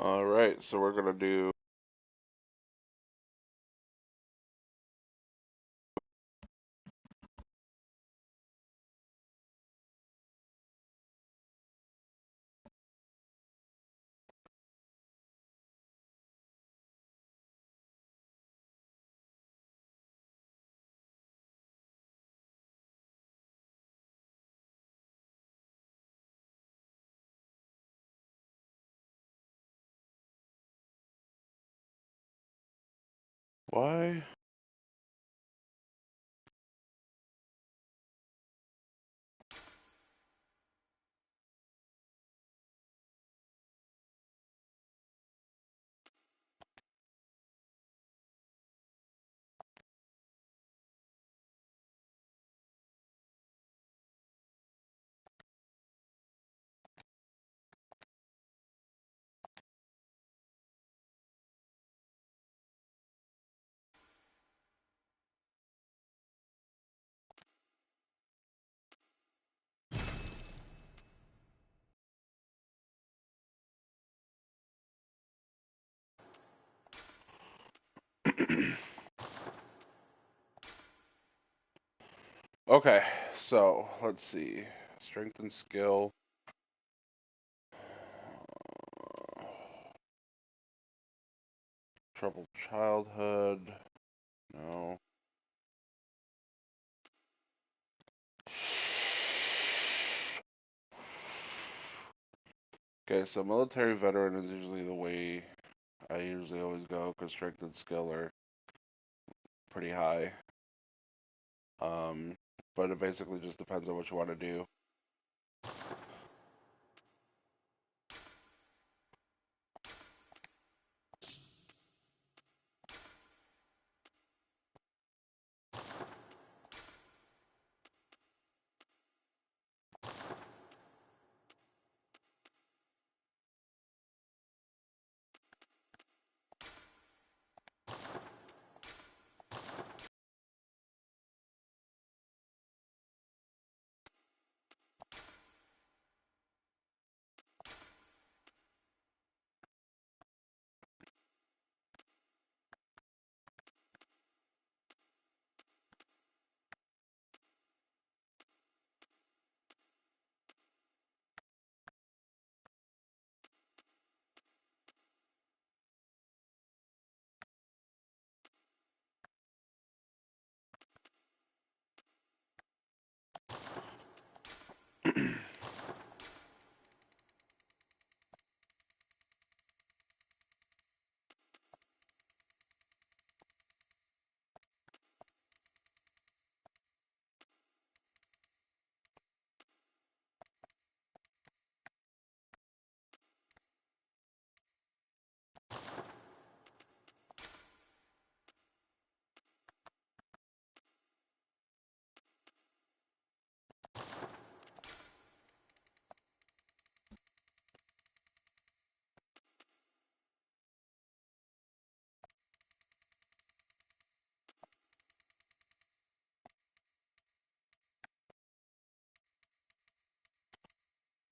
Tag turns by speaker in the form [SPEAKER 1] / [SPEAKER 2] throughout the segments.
[SPEAKER 1] Alright, so we're gonna do. Why? Okay, so let's see. Strength and skill. Troubled childhood. No. Okay, so military veteran is usually the way I usually always go because strength and skill are pretty high. Um, but it basically just depends on what you want to do.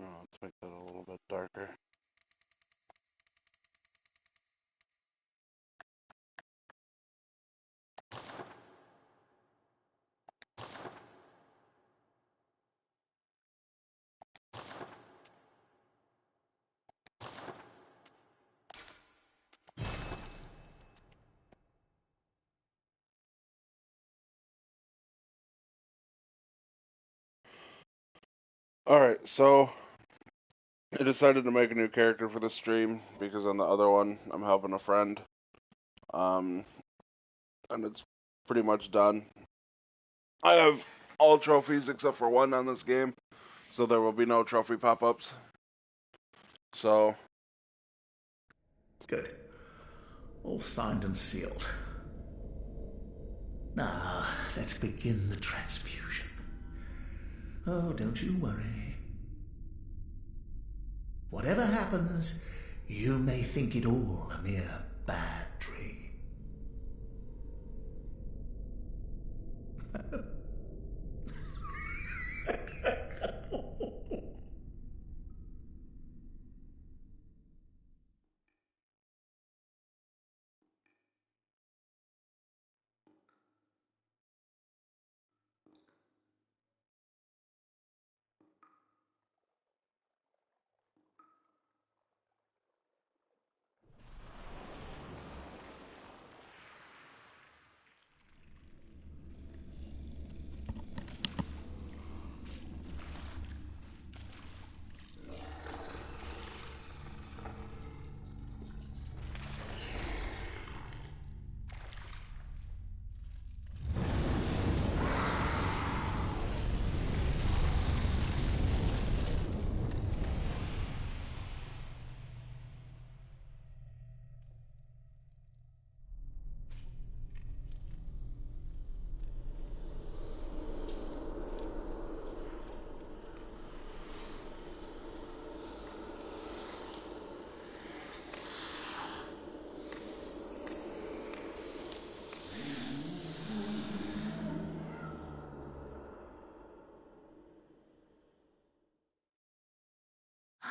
[SPEAKER 1] Oh, let's make that a little bit darker. Alright, so I decided to make a new character for the stream because on the other one I'm helping a friend. Um, and it's pretty much done. I have all trophies except for one on this game, so there will be no trophy pop-ups. So,
[SPEAKER 2] Good. All signed and sealed. Now, let's begin the transfusion. Oh, don't you worry. Whatever happens, you may think it all a mere bad dream.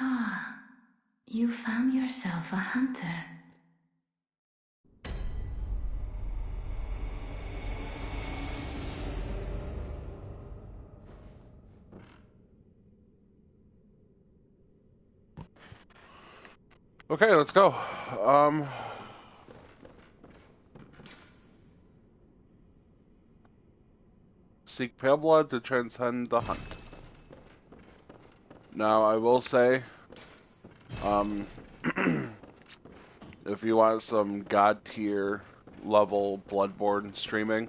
[SPEAKER 3] Ah, you found yourself a hunter.
[SPEAKER 1] Okay, let's go. Seek pale blood to transcend the hunt. Now, I will say, if you want some god tier level Bloodborne streaming,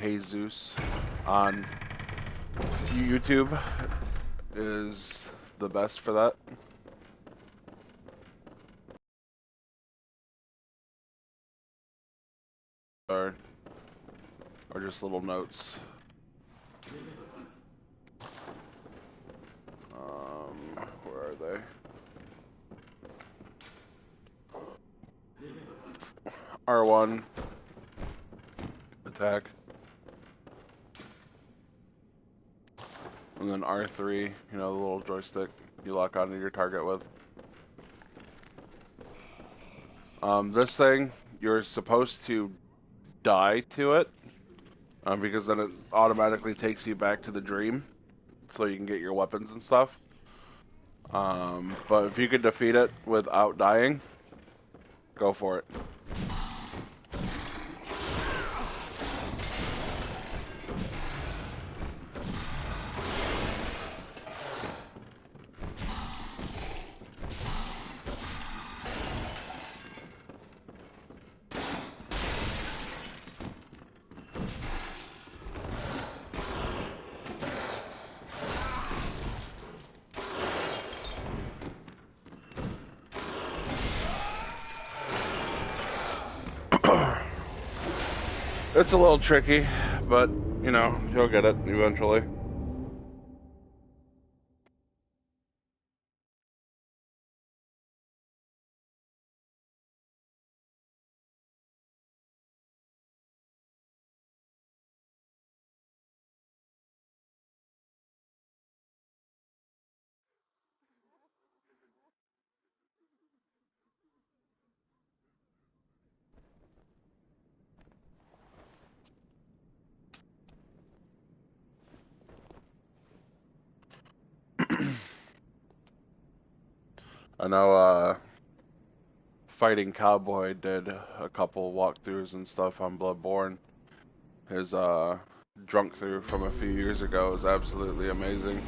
[SPEAKER 1] Jesus on YouTube is the best for that. Or just little notes. Where are they? R1 attack, and then R3. You know, the little joystick you lock onto your target with. This thing, you're supposed to die to it, because then it automatically takes you back to the dream, so you can get your weapons and stuff. But if you could defeat it without dying, go for it. It's a little tricky, but, you know, you'll get it eventually. I know, Fighting Cowboy did a couple walkthroughs and stuff on Bloodborne. His, drunk through from a few years ago is absolutely amazing.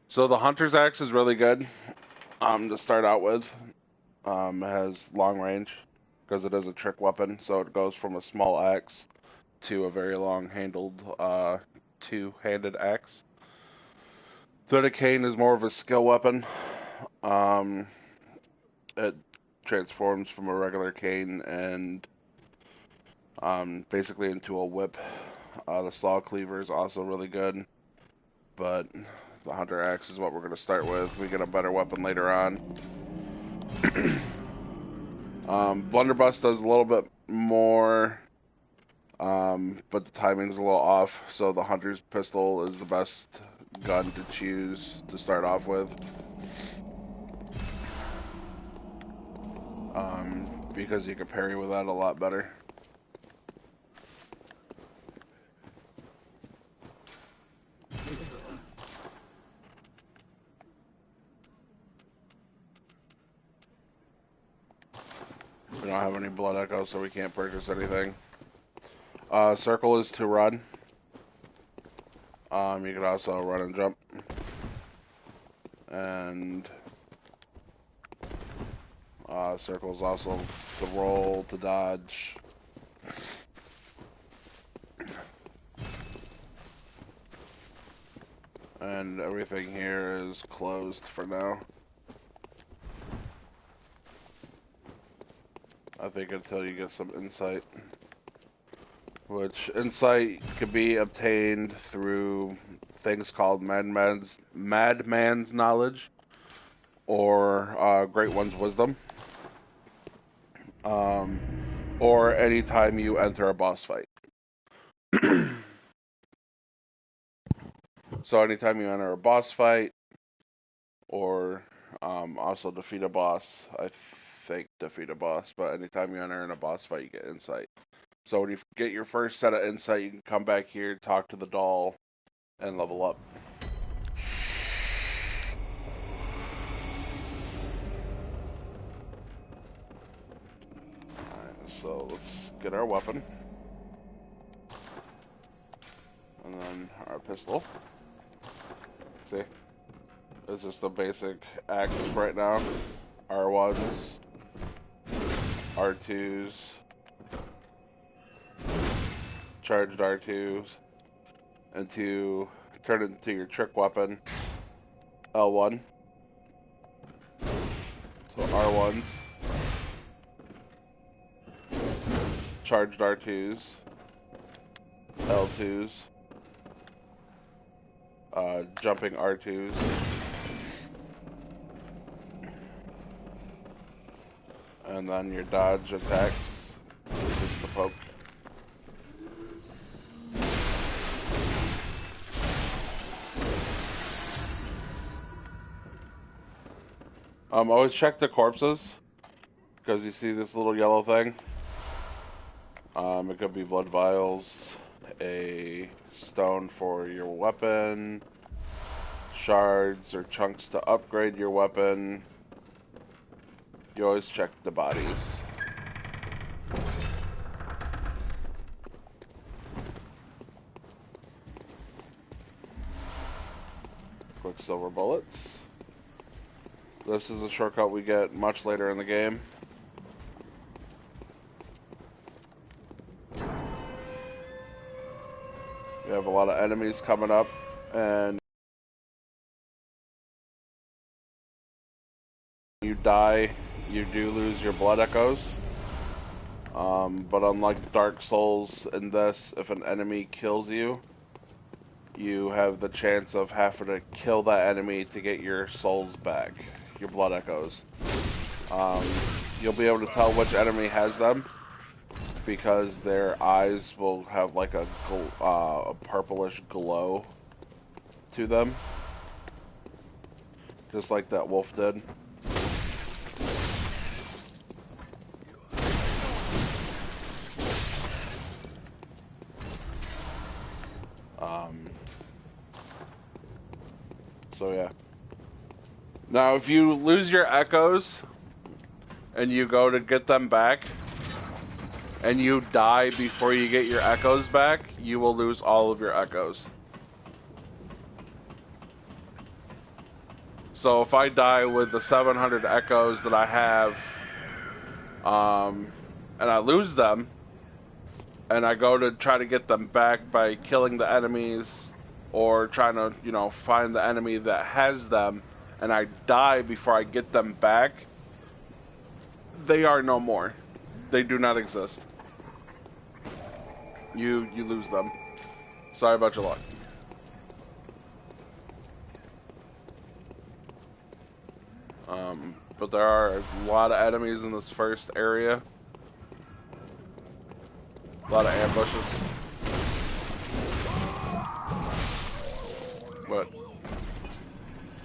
[SPEAKER 1] So the Hunter's Axe is really good, to start out with. It has long range, because it is a trick weapon, so it goes from a small axe to a very long-handled, two-handed axe. Threaded cane is more of a skill weapon. It transforms from a regular cane and basically into a whip. The saw cleaver is also really good, but the hunter axe is what we're going to start with. We get a better weapon later on. Blunderbuss does a little bit more, but the timing's a little off, so the hunter's pistol is the best gun to choose to start off with. Because you can parry with that a lot better. We don't have any blood echo, so we can't purchase anything. Circle is to run. You can also run and jump. And circle is also to roll, to dodge. And everything here is closed for now. I think until you get some insight. Which insight could be obtained through things called Madman's knowledge, or Great One's wisdom, or anytime you enter a boss fight. So anytime you enter a boss fight, or also defeat a boss, I think defeat a boss, but anytime you enter in a boss fight, you get insight. So when you get your first set of insight, you can come back here, talk to the doll, and level up. Alright, so let's get our weapon. And then our pistol. See? It's just a basic axe right now. R1s, R2s, charged R2s, and to turn it into your trick weapon, L1. So R1s, charged R2s, L2s, jumping R2s, and then your dodge attacks, just the poke. Always check the corpses, because you see this little yellow thing. It could be blood vials, a stone for your weapon, shards or chunks to upgrade your weapon. You always check the bodies. Quicksilver bullets. This is a shortcut we get much later in the game. We have a lot of enemies coming up, and you die, you do lose your blood echoes. But unlike Dark Souls in this, if an enemy kills you, you have the chance of having to kill that enemy to get your souls back, your blood echoes. You'll be able to tell which enemy has them because their eyes will have like a purplish glow to them, just like that wolf did. So yeah. Now if you lose your echoes and you go to get them back and you die before you get your echoes back, you will lose all of your echoes. So if I die with the 700 echoes that I have, and I lose them, and I go to try to get them back by killing the enemies or trying to, you know, find the enemy that has them, and I die before I get them back, they are no more. They do not exist. You lose them. Sorry about your luck. But there are a lot of enemies in this first area. A lot of ambushes. But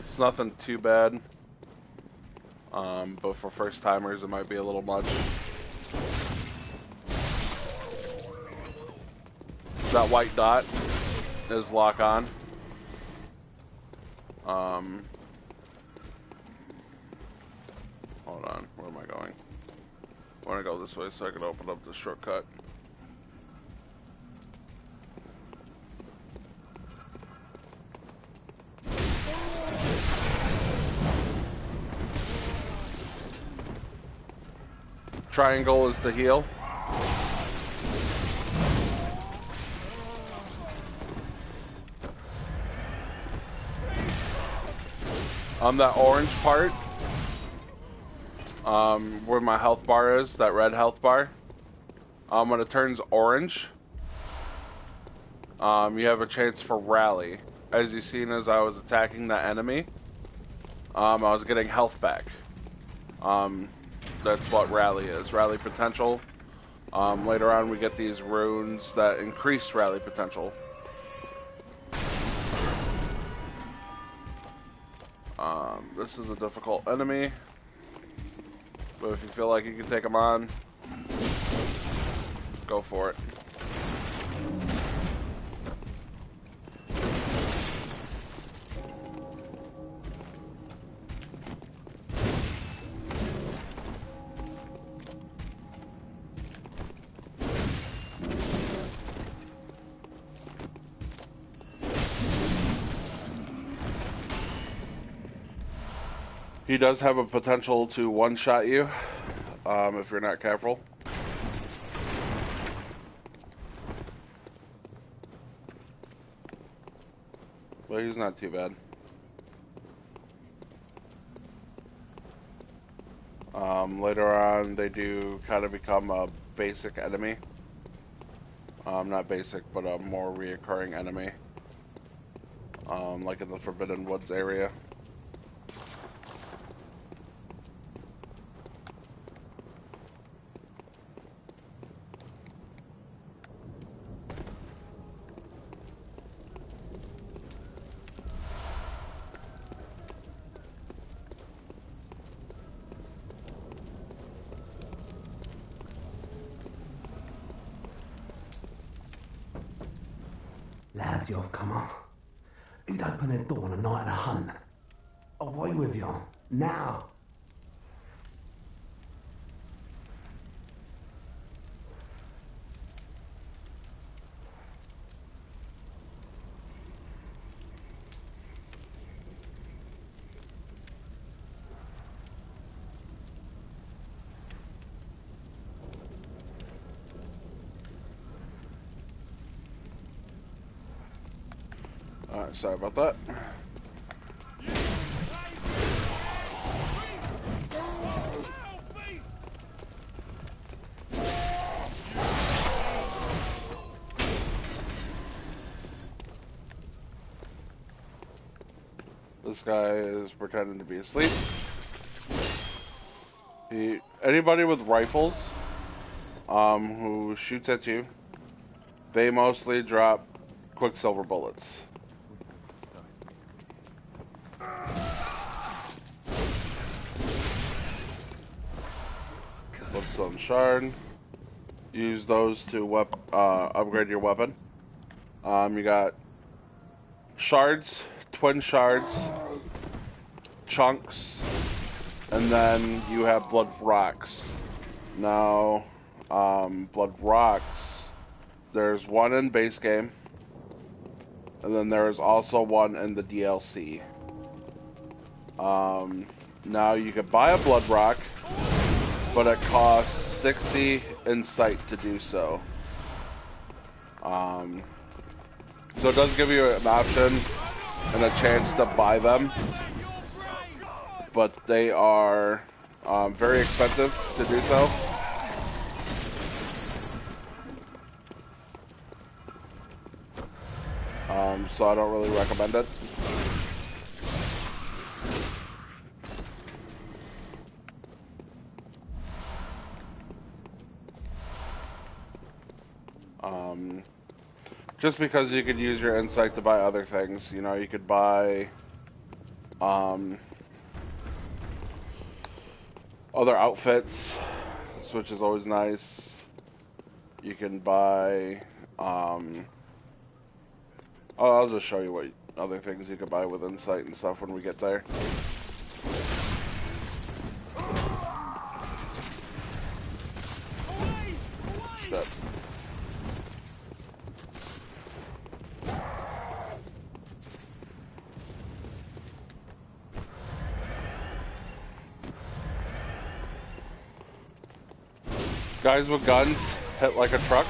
[SPEAKER 1] it's nothing too bad. But for first timers, it might be a little much. That white dot is lock on. Hold on, where am I going? I want to go this way so I can open up the shortcut. Triangle is to heal. That orange part, where my health bar is, that red health bar, when it turns orange, you have a chance for rally. As you seen as I was attacking that enemy, I was getting health back. That's what rally is, rally potential. Later on we get these runes that increase rally potential. This is a difficult enemy, but if you feel like you can take him on, go for it. He does have a potential to one-shot you, if you're not careful. But he's not too bad. Later on, they do kind of become a basic enemy. Not basic, but a more reoccurring enemy. Like in the Forbidden Woods area.
[SPEAKER 4] Lads, you've come on. Who'd open their door on a night of the hunt? Away with you, now!
[SPEAKER 1] Alright, sorry about that. This guy is pretending to be asleep. Anybody with rifles, who shoots at you, they mostly drop quicksilver bullets. Bloodstone shard. Use those to upgrade your weapon. You got shards, twin shards, chunks, and then you have blood rocks. Now, blood rocks, there's one in base game, and then there is also one in the DLC. Now you could buy a blood rock, but it costs 60 insight to do so. So it does give you an option and a chance to buy them, but they are very expensive to do so. So I don't really recommend it. Just because you could use your insight to buy other things. You know, you could buy other outfits, which is always nice. You can buy I'll just show you what other things you could buy with insight and stuff when we get there. Shit. Guys with guns hit like a truck.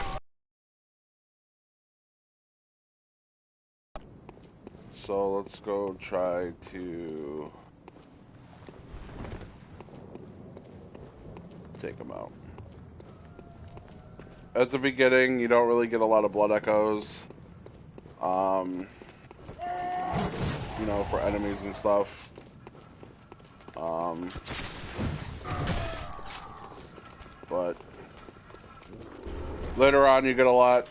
[SPEAKER 1] So let's go try to take them out. At the beginning, you don't really get a lot of blood echoes. You know, for enemies and stuff. But later on you get a lot,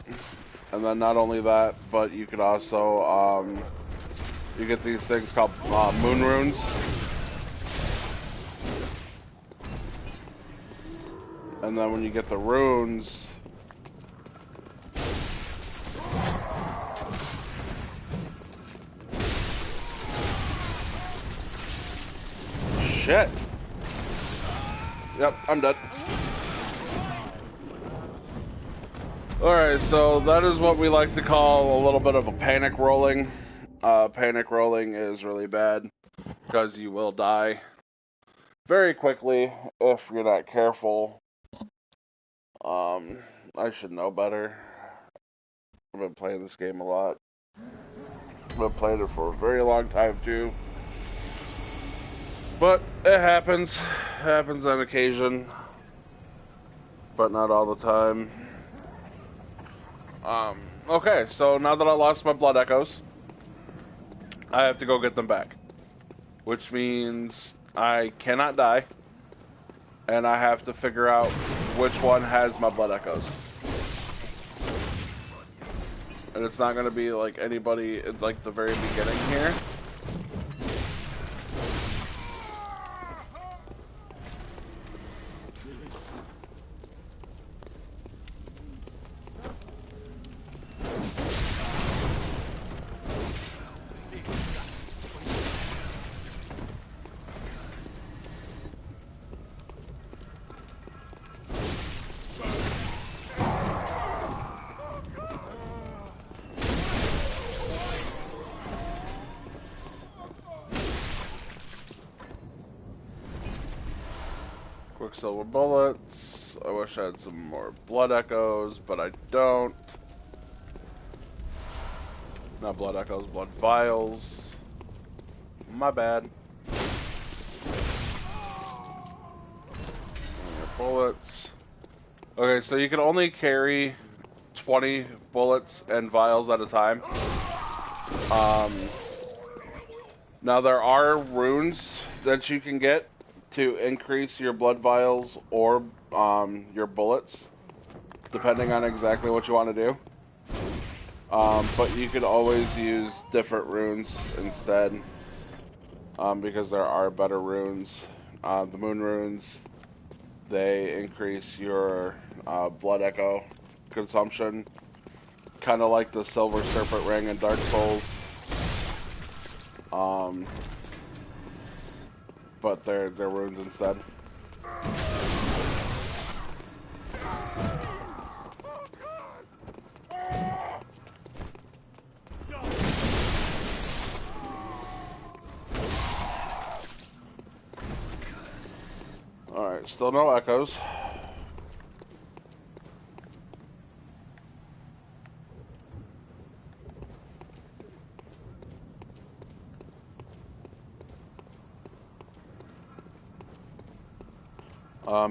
[SPEAKER 1] and then not only that, but you could also you get these things called moon runes. And then when you get the runes, shit. Yep, I'm dead. Alright, so that is what we like to call a little bit of a panic rolling. Panic rolling is really bad because you will die very quickly if you're not careful. I should know better. I've been playing this game a lot. I've been playing it for a very long time too. But it happens. It happens on occasion. But not all the time. Okay, so now that I lost my blood echoes, I have to go get them back. Which means I cannot die. And I have to figure out which one has my blood echoes. And it's not going to be like anybody at like the very beginning here. Quicksilver bullets. I wish I had some more blood echoes, but I don't. Not blood echoes, blood vials. My bad. Bullets. Okay, so you can only carry 20 bullets and vials at a time. Now there are runes that you can get to increase your blood vials or your bullets, depending on exactly what you want to do. But you could always use different runes instead, because there are better runes. The moon runes, they increase your blood echo consumption, kind of like the Silver Serpent Ring in Dark Souls. But they're runes instead. Alright, still no echoes.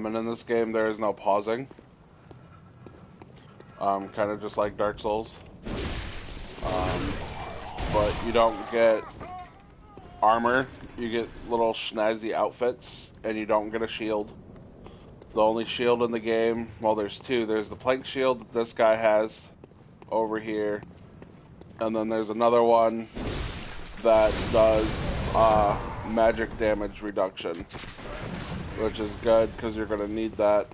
[SPEAKER 1] And in this game there is no pausing. Kind of just like Dark Souls. But you don't get armor, you get little snazzy outfits, and you don't get a shield. The only shield in the game, well, there's two. There's the plank shield that this guy has over here, and then there's another one that does magic damage reduction, which is good because you're going to need that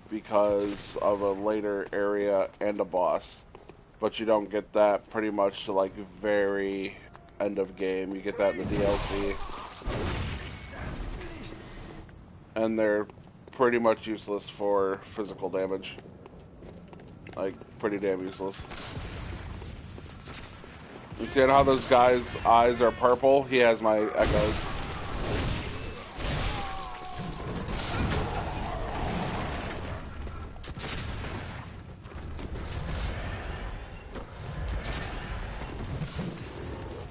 [SPEAKER 1] because of a later area and a boss. But you don't get that pretty much to like very end of game. You get that in the DLC. And they're pretty much useless for physical damage. Like, pretty damn useless. You see how those guys' eyes are purple? He has my echoes.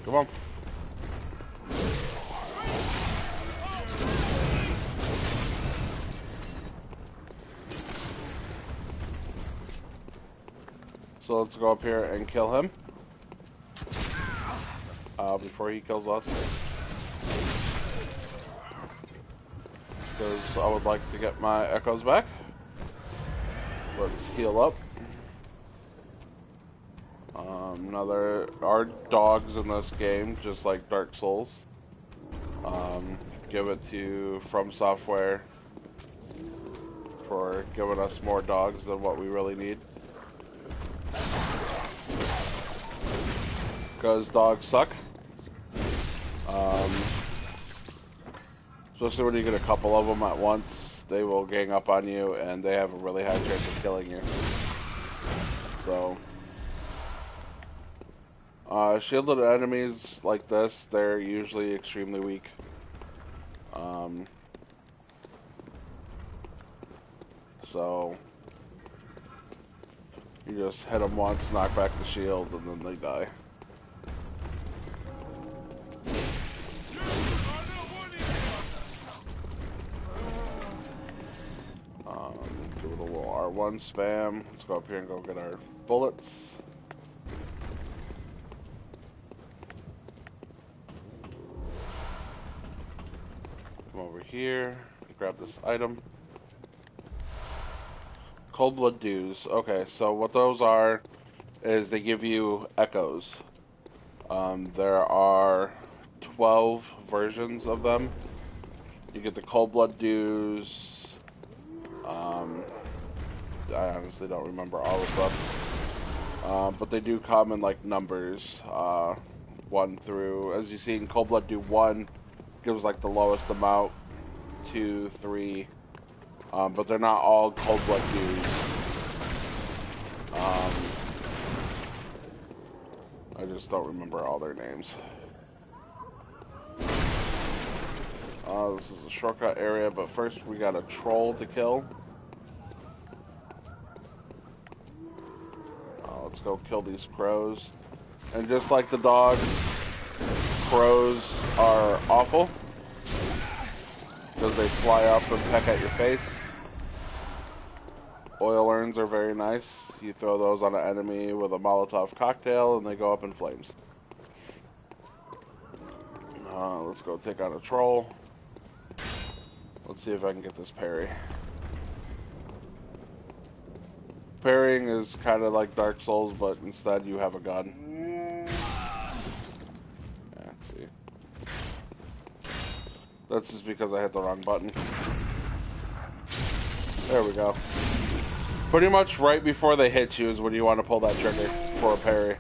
[SPEAKER 1] Come on. So let's go up here and kill him. Before he kills us. Because I would like to get my echoes back. Let's heal up. Now there are dogs in this game, just like Dark Souls. Give it to From Software for giving us more dogs than what we really need. Because dogs suck. Especially when you get a couple of them at once, they will gang up on you and they have a really high chance of killing you. So, shielded enemies like this, they're usually extremely weak. So, you just hit them once, knock back the shield, and then they die. Do a little R1 spam. Let's go up here and go get our bullets. Come over here, grab this item. Cold Blood Dews. Okay, so what those are is they give you echoes. There are 12 versions of them. You get the Cold Blood Dews. I honestly don't remember all of them. But they do come in like numbers. 1 through, as you see in Cold Blood Dew 1, gives like the lowest amount. 2, 3. But they're not all Cold Blood Dews. I just don't remember all their names. This is a shortcut area, but first we got a troll to kill. Let's go kill these crows. And just like the dogs, crows are awful. Because they fly up and peck at your face. Oil urns are very nice. You throw those on an enemy with a Molotov cocktail and they go up in flames. Let's go take on a troll. Let's see if I can get this parry. Parrying is kind of like Dark Souls, but instead you have a gun. Yeah, see. That's just because I hit the wrong button. There we go. Pretty much right before they hit you is when you want to pull that trigger for a parry.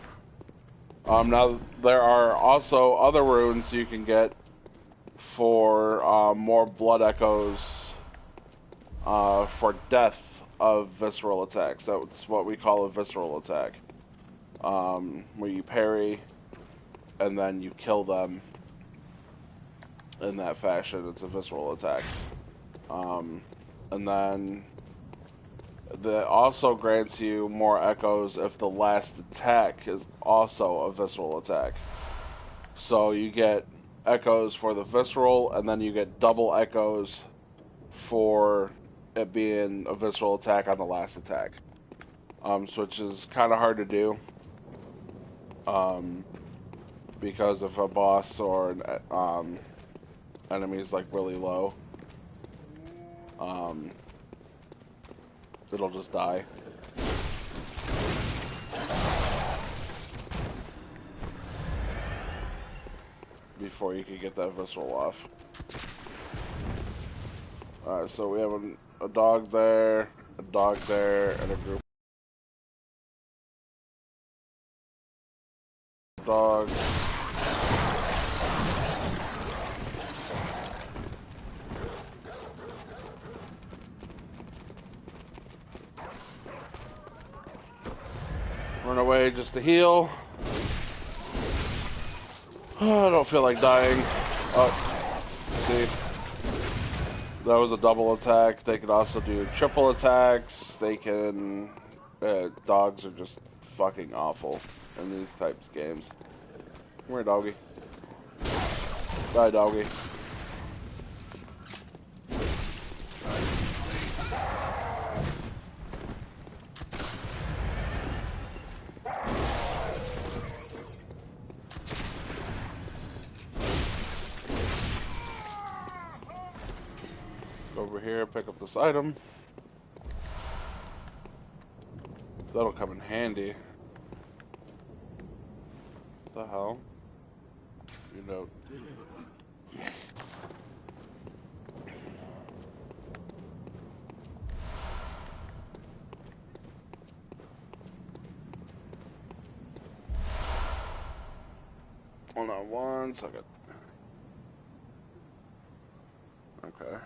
[SPEAKER 1] Now, there are also other runes you can get for more blood echoes for death of visceral attacks. That's what we call a visceral attack. Where you parry and then you kill them in that fashion. It's a visceral attack. And then that also grants you more echoes if the last attack is also a visceral attack. So you get echoes for the visceral, and then you get double echoes for it being a visceral attack on the last attack. Which is kind of hard to do. Because if a boss or an enemy is like really low, it'll just die. Before you can get that visceral off. Alright, so we have a dog there, and a group of dogs. Run away just to heal. Oh, I don't feel like dying. Oh, see. That was a double attack. They can also do triple attacks. They can... dogs are just fucking awful in these types of games. Come here, doggy. Die, doggy. Over here, pick up this item. That'll come in handy. The hell? You know. Hold on 1 second. Okay.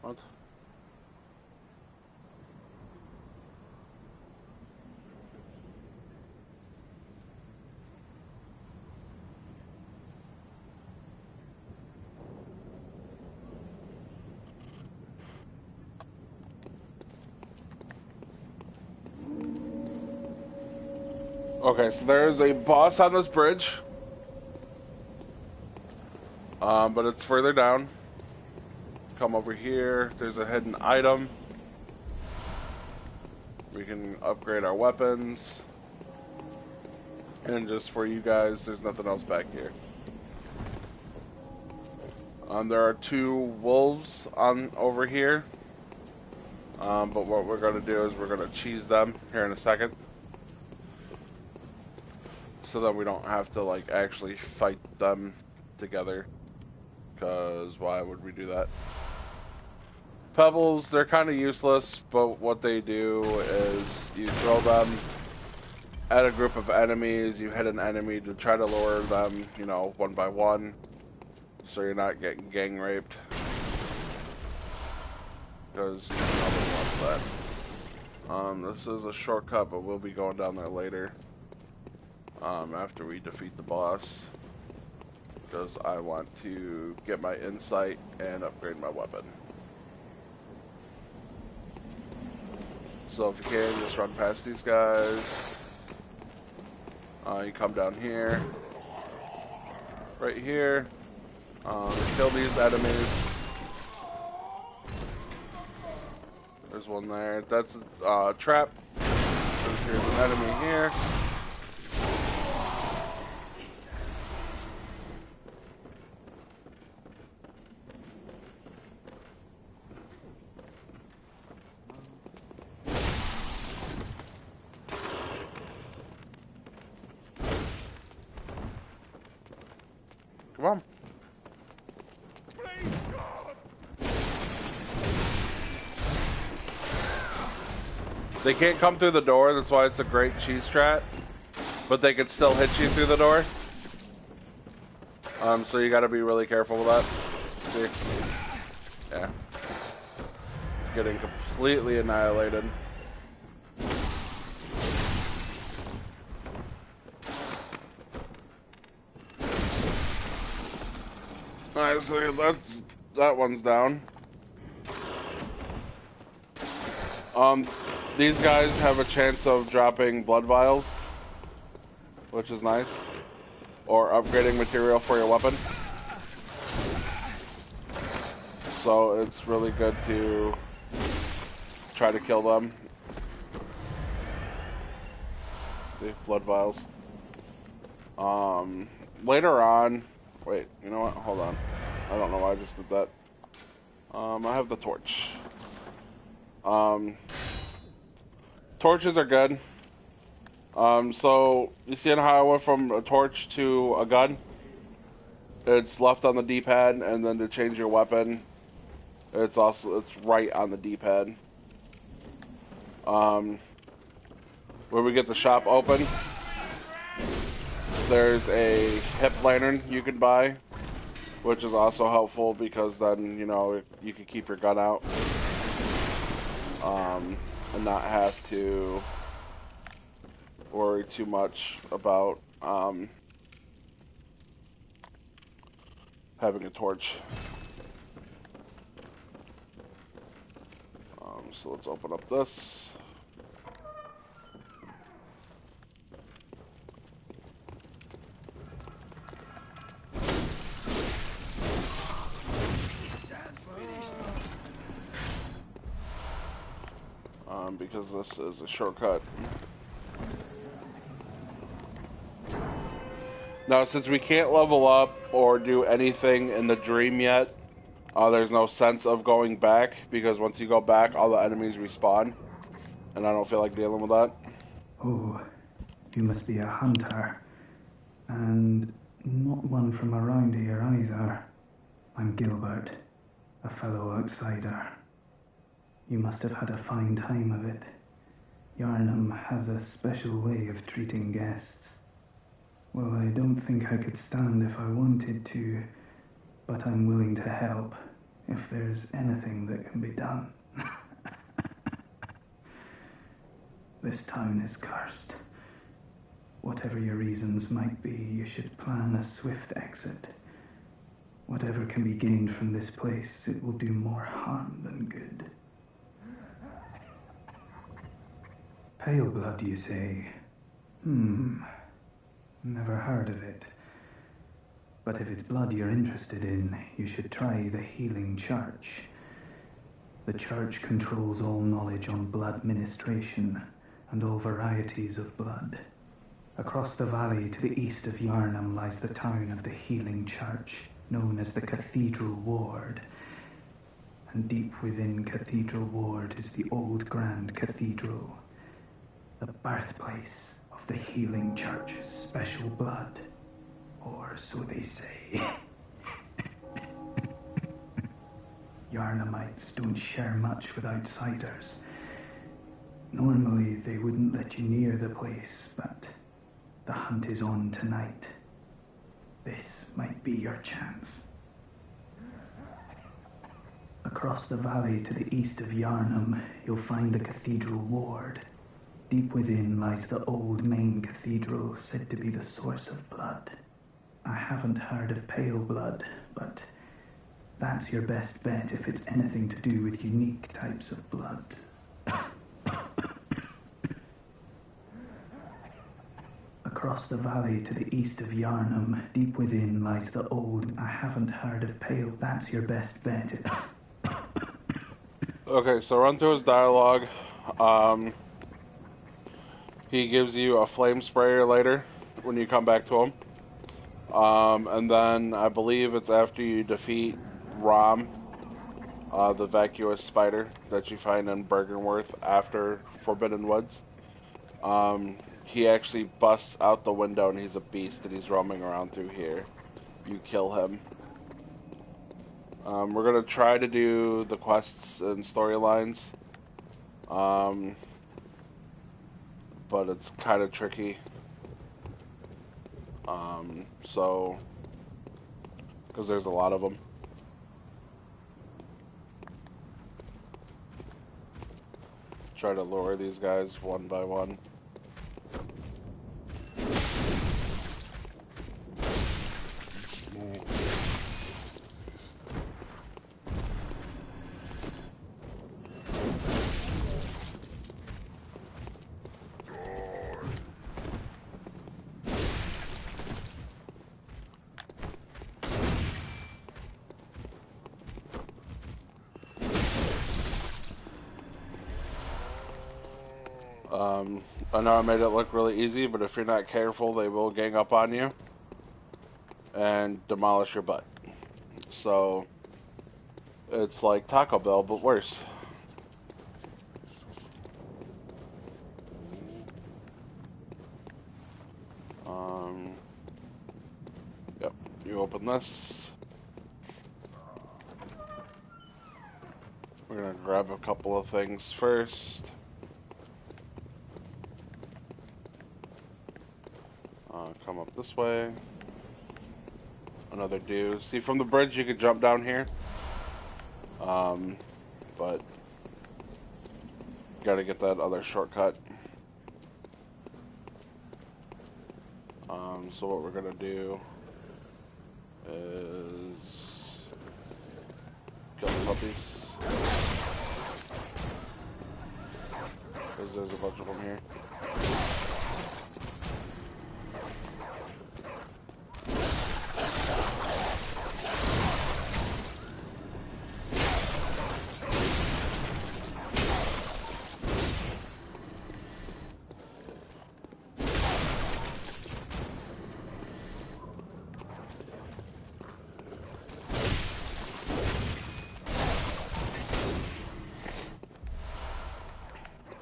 [SPEAKER 1] What? Okay, so there's a boss on this bridge. But it's further down. Come over here. There's a hidden item. We can upgrade our weapons. And just for you guys, there's nothing else back here. There are 2 wolves on over here. But what we're going to do is we're going to cheese them here in a second. So that we don't have to, like, actually fight them together. Because why would we do that? Pebbles, they're kind of useless, but what they do is you throw them at a group of enemies, you hit an enemy to try to lure them, you know, one by one, so you're not getting gang raped. Because, you know, nobody wants that. This is a shortcut, but we'll be going down there later. After we defeat the boss. Because I want to get my insight and upgrade my weapon. So if you can, just run past these guys. You come down here. Right here. Kill these enemies. There's one there. That's a trap. Here's an enemy here. Come on. They can't come through the door, that's why it's a great cheese strat. But they can still hit you through the door. So you gotta be really careful with that. See? Yeah. Getting completely annihilated. Alright, so that one's down. These guys have a chance of dropping blood vials, which is nice. Or upgrading material for your weapon. So it's really good to try to kill them. The blood vials. Later on, wait, you know what? Hold on. I don't know why I just did that. I have the torch. Torches are good. So you see how I went from a torch to a gun? It's left on the D-pad, and then to change your weapon, it's right on the D-pad. When we get the shop open, there's a hip lantern you can buy, which is also helpful because then, you know, you can keep your gun out. And not have to worry too much about having a torch. So let's open up this. Because this is a shortcut. Now, since we can't level up or do anything in the dream yet, there's no sense of going back, because once you go back, all the enemies respawn. and I don't feel like dealing with that.
[SPEAKER 5] Oh, you must be a hunter. And not one from around here either. I'm Gilbert, a fellow outsider. You must have had a fine time of it. Yarnum has a special way of treating guests. Well, I don't think I could stand if I wanted to, but I'm willing to help if there's anything that can be done. This town is cursed. Whatever your reasons might be, you should plan a swift exit. Whatever can be gained from this place, it will do more harm than good. Pale blood, you say? Never heard of it. But if it's blood you're interested in, you should try the Healing Church. The church controls all knowledge on blood ministration and all varieties of blood. Across the valley to the east of Yarnum lies the town of the Healing Church, known as the Cathedral Ward. And deep within Cathedral Ward is the old Grand Cathedral, the birthplace of the Healing Church's special blood, or so they say. Yarnumites don't share much with outsiders. Normally they wouldn't let you near the place, but the hunt is on tonight. This might be your chance. Across the valley to the east of Yarnum, you'll find the Cathedral Ward. Deep within lies the old main cathedral, said to be the source of blood. I haven't heard of pale blood, but that's your best bet if it's anything to do with unique types of blood. Across the valley to the east of Yarnum, deep within lies the old... I haven't heard of pale... That's your best bet.
[SPEAKER 1] Okay, so run through his dialogue. He gives you a flame sprayer later when you come back to him. And then I believe it's after you defeat Rom, the vacuous spider that you find in Bergenworth after Forbidden Woods. He actually busts out the window and he's a beast and he's roaming around through here. You kill him. We're gonna try to do the quests and storylines. But it's kind of tricky. So, because there's a lot of them. Try to lure these guys one by one. I know I made it look really easy, but if you're not careful, they will gang up on you and demolish your butt. So, it's like Taco Bell, but worse. Yep, you open this. We're gonna grab a couple of things first. Come up this way. Another do. See, from the bridge you could jump down here. But gotta get that other shortcut. So what we're gonna do is kill the puppies. Because there's a bunch of them here.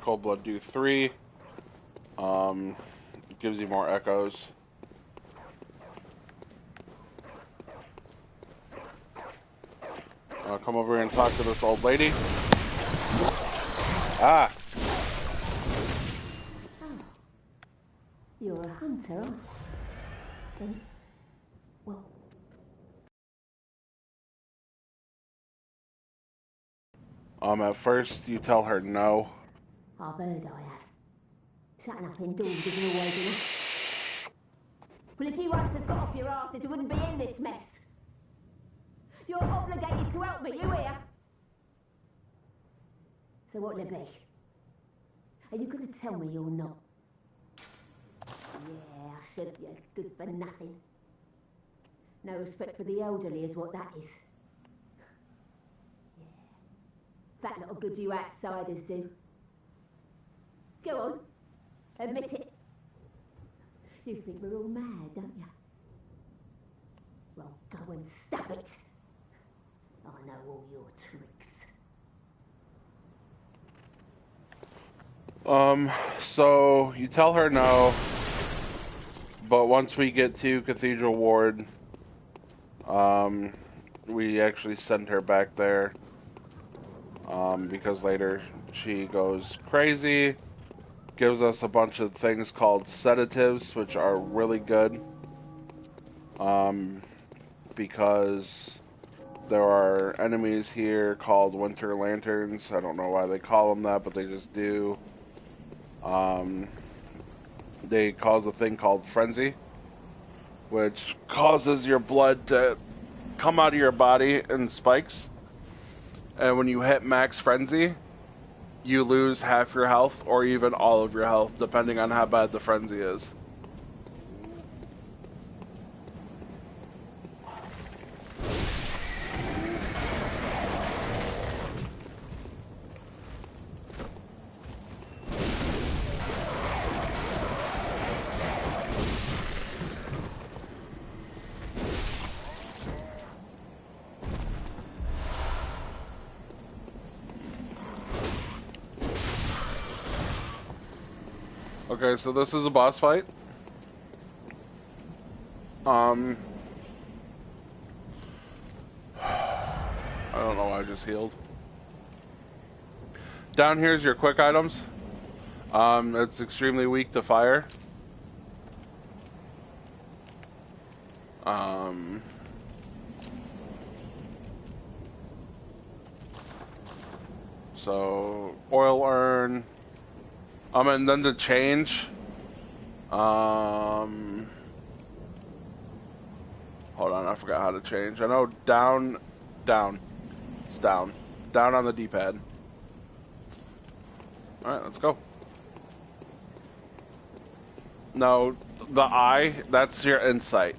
[SPEAKER 1] Cold Blood do 3. It gives you more echoes. Come over here and talk to this old lady. Ah!
[SPEAKER 6] You're a hunter, aren't you? Well...
[SPEAKER 1] At first you tell her no.
[SPEAKER 6] I've heard I have. Shutting up indoors isn't always enough. Well, if you once had got off your arse, you wouldn't be in this mess. You're obligated to help me, you hear? So what'll it be? Are you going to tell me you're not? Yeah, I should be good for nothing. No respect for the elderly is what that is. Yeah. That little good you outsiders do. Go on, admit it. You think we're all mad, don't you? Well, go and stop it. I know all your tricks.
[SPEAKER 1] So you tell her no, but once we get to Cathedral Ward, we actually send her back there, because later she goes crazy, gives us a bunch of things called sedatives, which are really good, because there are enemies here called Winter Lanterns. I don't know why they call them that, but they just do. They cause a thing called frenzy, which causes your blood to come out of your body in spikes. And when you hit max frenzy, you lose half your health or even all of your health, depending on how bad the frenzy is. Okay, so this is a boss fight. I don't know why I just healed. Down here's your quick items. It's extremely weak to fire. So oil urn. And then to change, hold on, I forgot how to change. I know down, it's down on the D-pad. Alright, let's go. No, the I, that's your insight.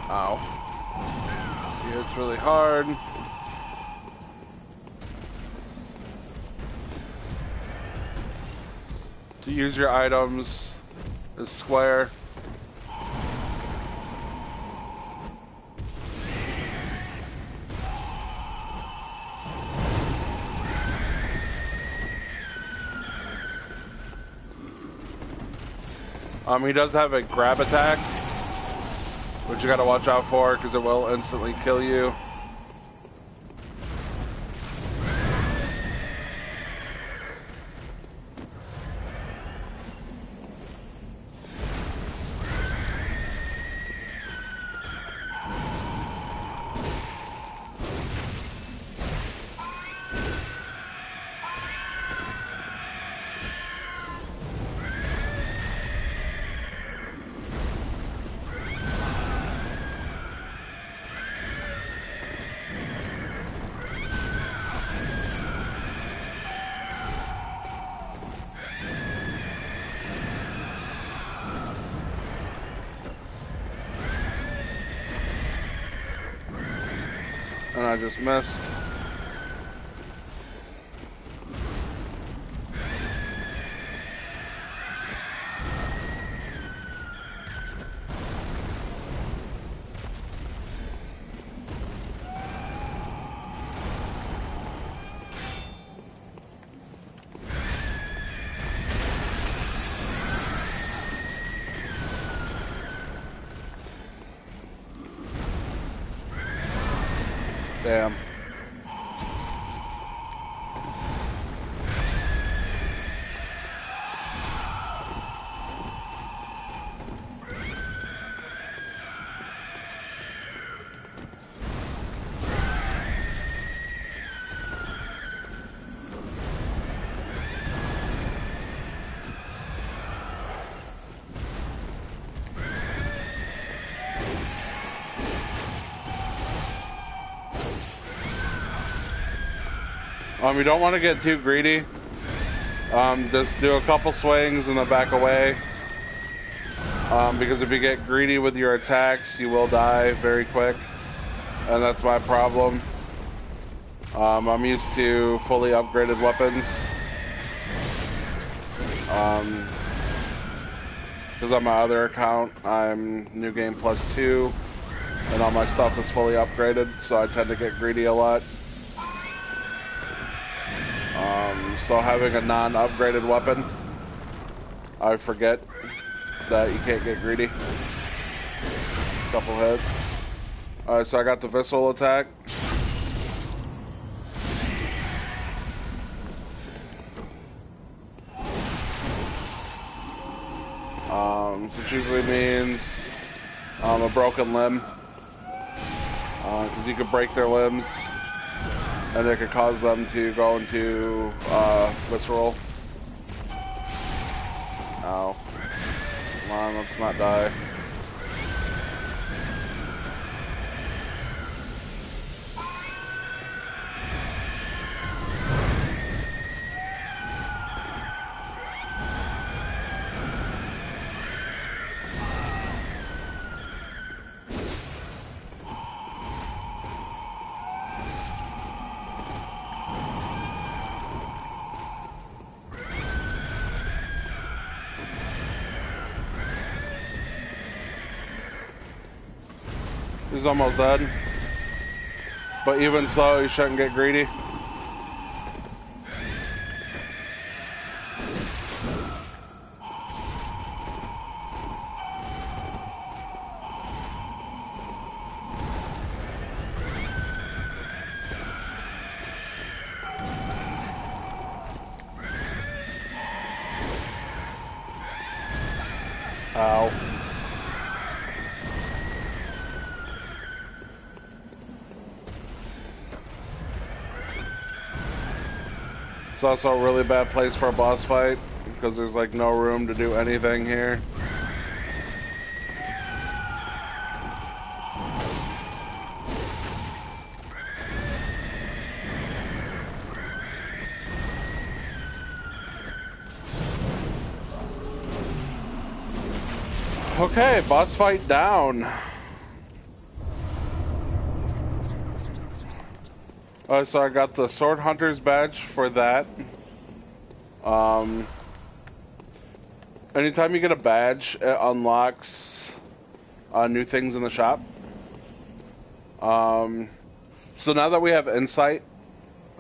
[SPEAKER 1] Ow. Yeah, it's really hard. To use your items is square. He does have a grab attack, which you gotta watch out for because it will instantly kill you. And I just missed. Damn. You don't want to get too greedy. Just do a couple swings and then back away. Because if you get greedy with your attacks, you will die very quick. And that's my problem. I'm used to fully upgraded weapons. Because on my other account, I'm New Game +2. And all my stuff is fully upgraded, so I tend to get greedy a lot. So having a non-upgraded weapon, I forget that you can't get greedy. Couple hits. Alright, so I got the visceral attack. Which usually means a broken limb. Because you could break their limbs. And it could cause them to go into visceral. Ow. Come on, let's not die. He's almost dead. But even so, you shouldn't get greedy. Ow. It's also a really bad place for a boss fight, because there's like no room to do anything here. Okay, boss fight down. So I got the Sword Hunter's badge for that. Anytime you get a badge, it unlocks new things in the shop. So now that we have insight,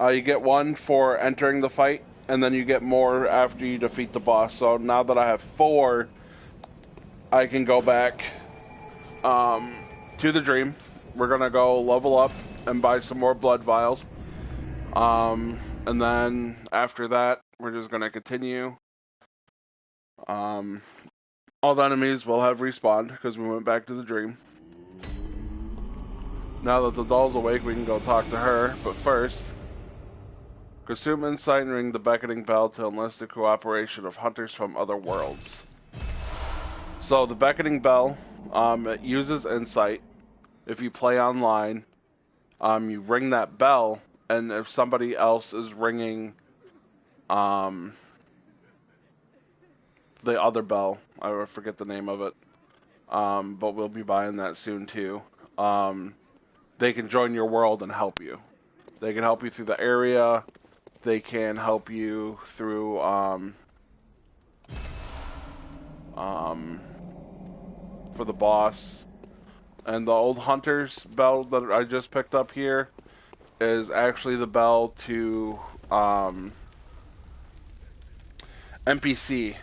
[SPEAKER 1] you get one for entering the fight, and then you get more after you defeat the boss. So now that I have 4, I can go back to the dream. We're gonna go level up and buy some more blood vials. And then after that, we're just gonna continue. All the enemies will have respawned because we went back to the dream. Now that the doll's awake, we can go talk to her. But first, consume insight and ring the beckoning bell to enlist the cooperation of hunters from other worlds. So the beckoning bell, it uses insight. If you play online, you ring that bell, and if somebody else is ringing the other bell, I forget the name of it, but we'll be buying that soon too. They can join your world and help you. They can help you through the area. They can help you through for the boss. And the old hunter's bell that I just picked up here is actually the bell to NPC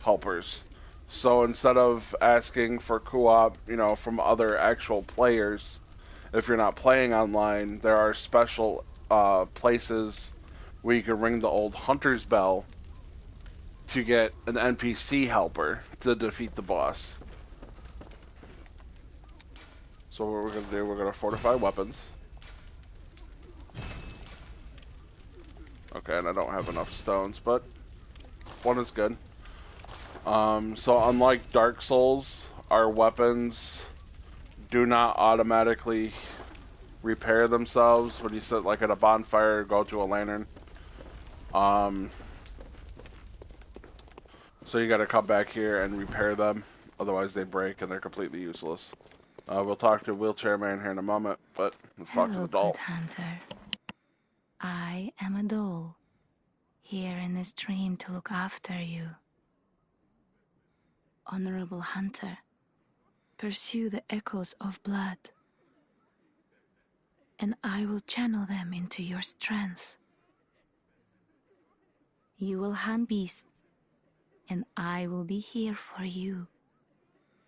[SPEAKER 1] helpers. So instead of asking for co-op, from other actual players, if you're not playing online, there are special places where you can ring the old hunter's bell to get an NPC helper to defeat the boss. So what we're going to do, we're going to fortify weapons. Okay, and I don't have enough stones, but one is good. So unlike Dark Souls, our weapons do not automatically repair themselves when you sit like at a bonfire or go to a lantern. So you gotta come back here and repair them, otherwise they break and they're completely useless. We'll talk to Wheelchair Man here in a moment, but let's talk to
[SPEAKER 3] Hello,
[SPEAKER 1] the doll.
[SPEAKER 3] good hunter. I am a doll, here in this dream to look after you. Honorable hunter, pursue the echoes of blood, and I will channel them into your strength. You will hunt beasts, and I will be here for you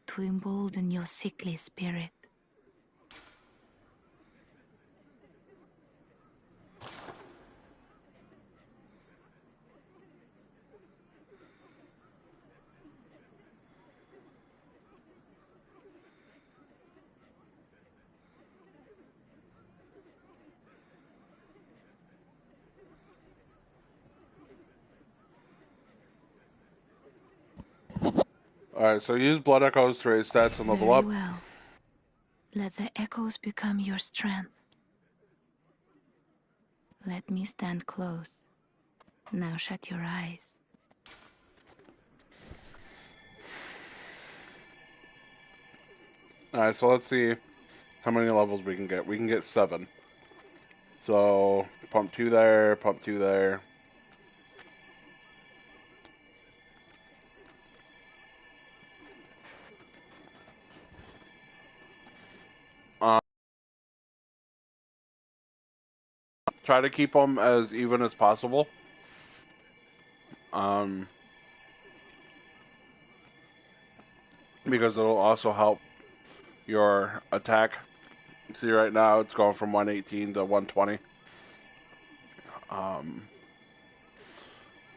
[SPEAKER 3] to embolden your sickly spirit.
[SPEAKER 1] Alright, so use Blood Echoes to raise stats and level
[SPEAKER 3] Very
[SPEAKER 1] up.
[SPEAKER 3] well. Let the echoes become your strength. Let me stand close. Now shut your eyes.
[SPEAKER 1] Alright, so let's see how many levels we can get. We can get 7. So, pump 2 there, pump 2 there. Try to keep them as even as possible. Because it'll also help your attack. See, right now it's going from 118 to 120.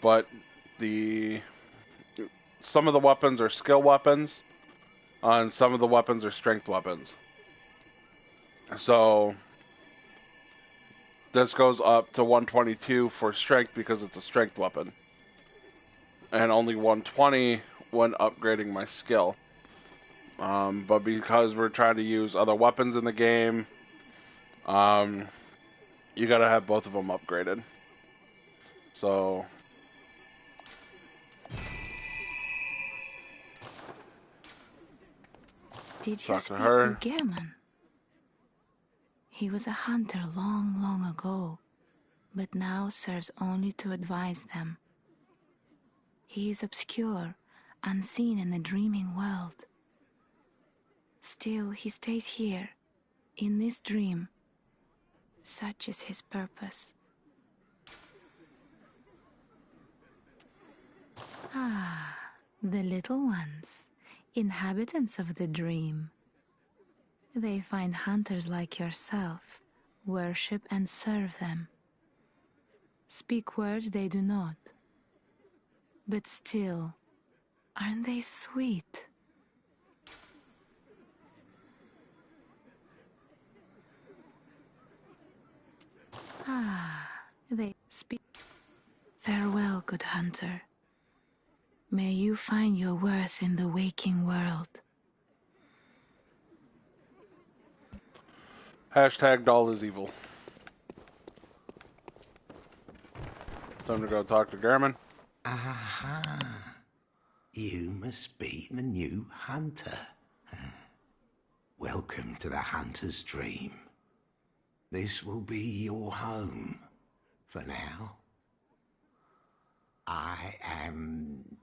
[SPEAKER 1] But some of the weapons are skill weapons, and some of the weapons are strength weapons. So this goes up to 122 for strength because it's a strength weapon, and only 120 when upgrading my skill. But because we're trying to use other weapons in the game, you gotta have both of them upgraded. So
[SPEAKER 3] Did you
[SPEAKER 1] talk to
[SPEAKER 3] speak
[SPEAKER 1] her.
[SPEAKER 3] with Gehrman? He was a hunter long, long ago, but now serves only to advise them. He is obscure, unseen in the dreaming world. Still, he stays here, in this dream. Such is his purpose. Ah, the little ones, inhabitants of the dream. They find hunters like yourself, worship and serve them. Speak words they do not. But still, aren't they sweet? Ah, they speak. Farewell, good hunter. May you find your worth in the waking world.
[SPEAKER 1] Hashtag doll is evil. Time to go talk to Garmin.
[SPEAKER 7] Aha. You must be the new hunter. Welcome to the hunter's dream. This will be your home for now. I am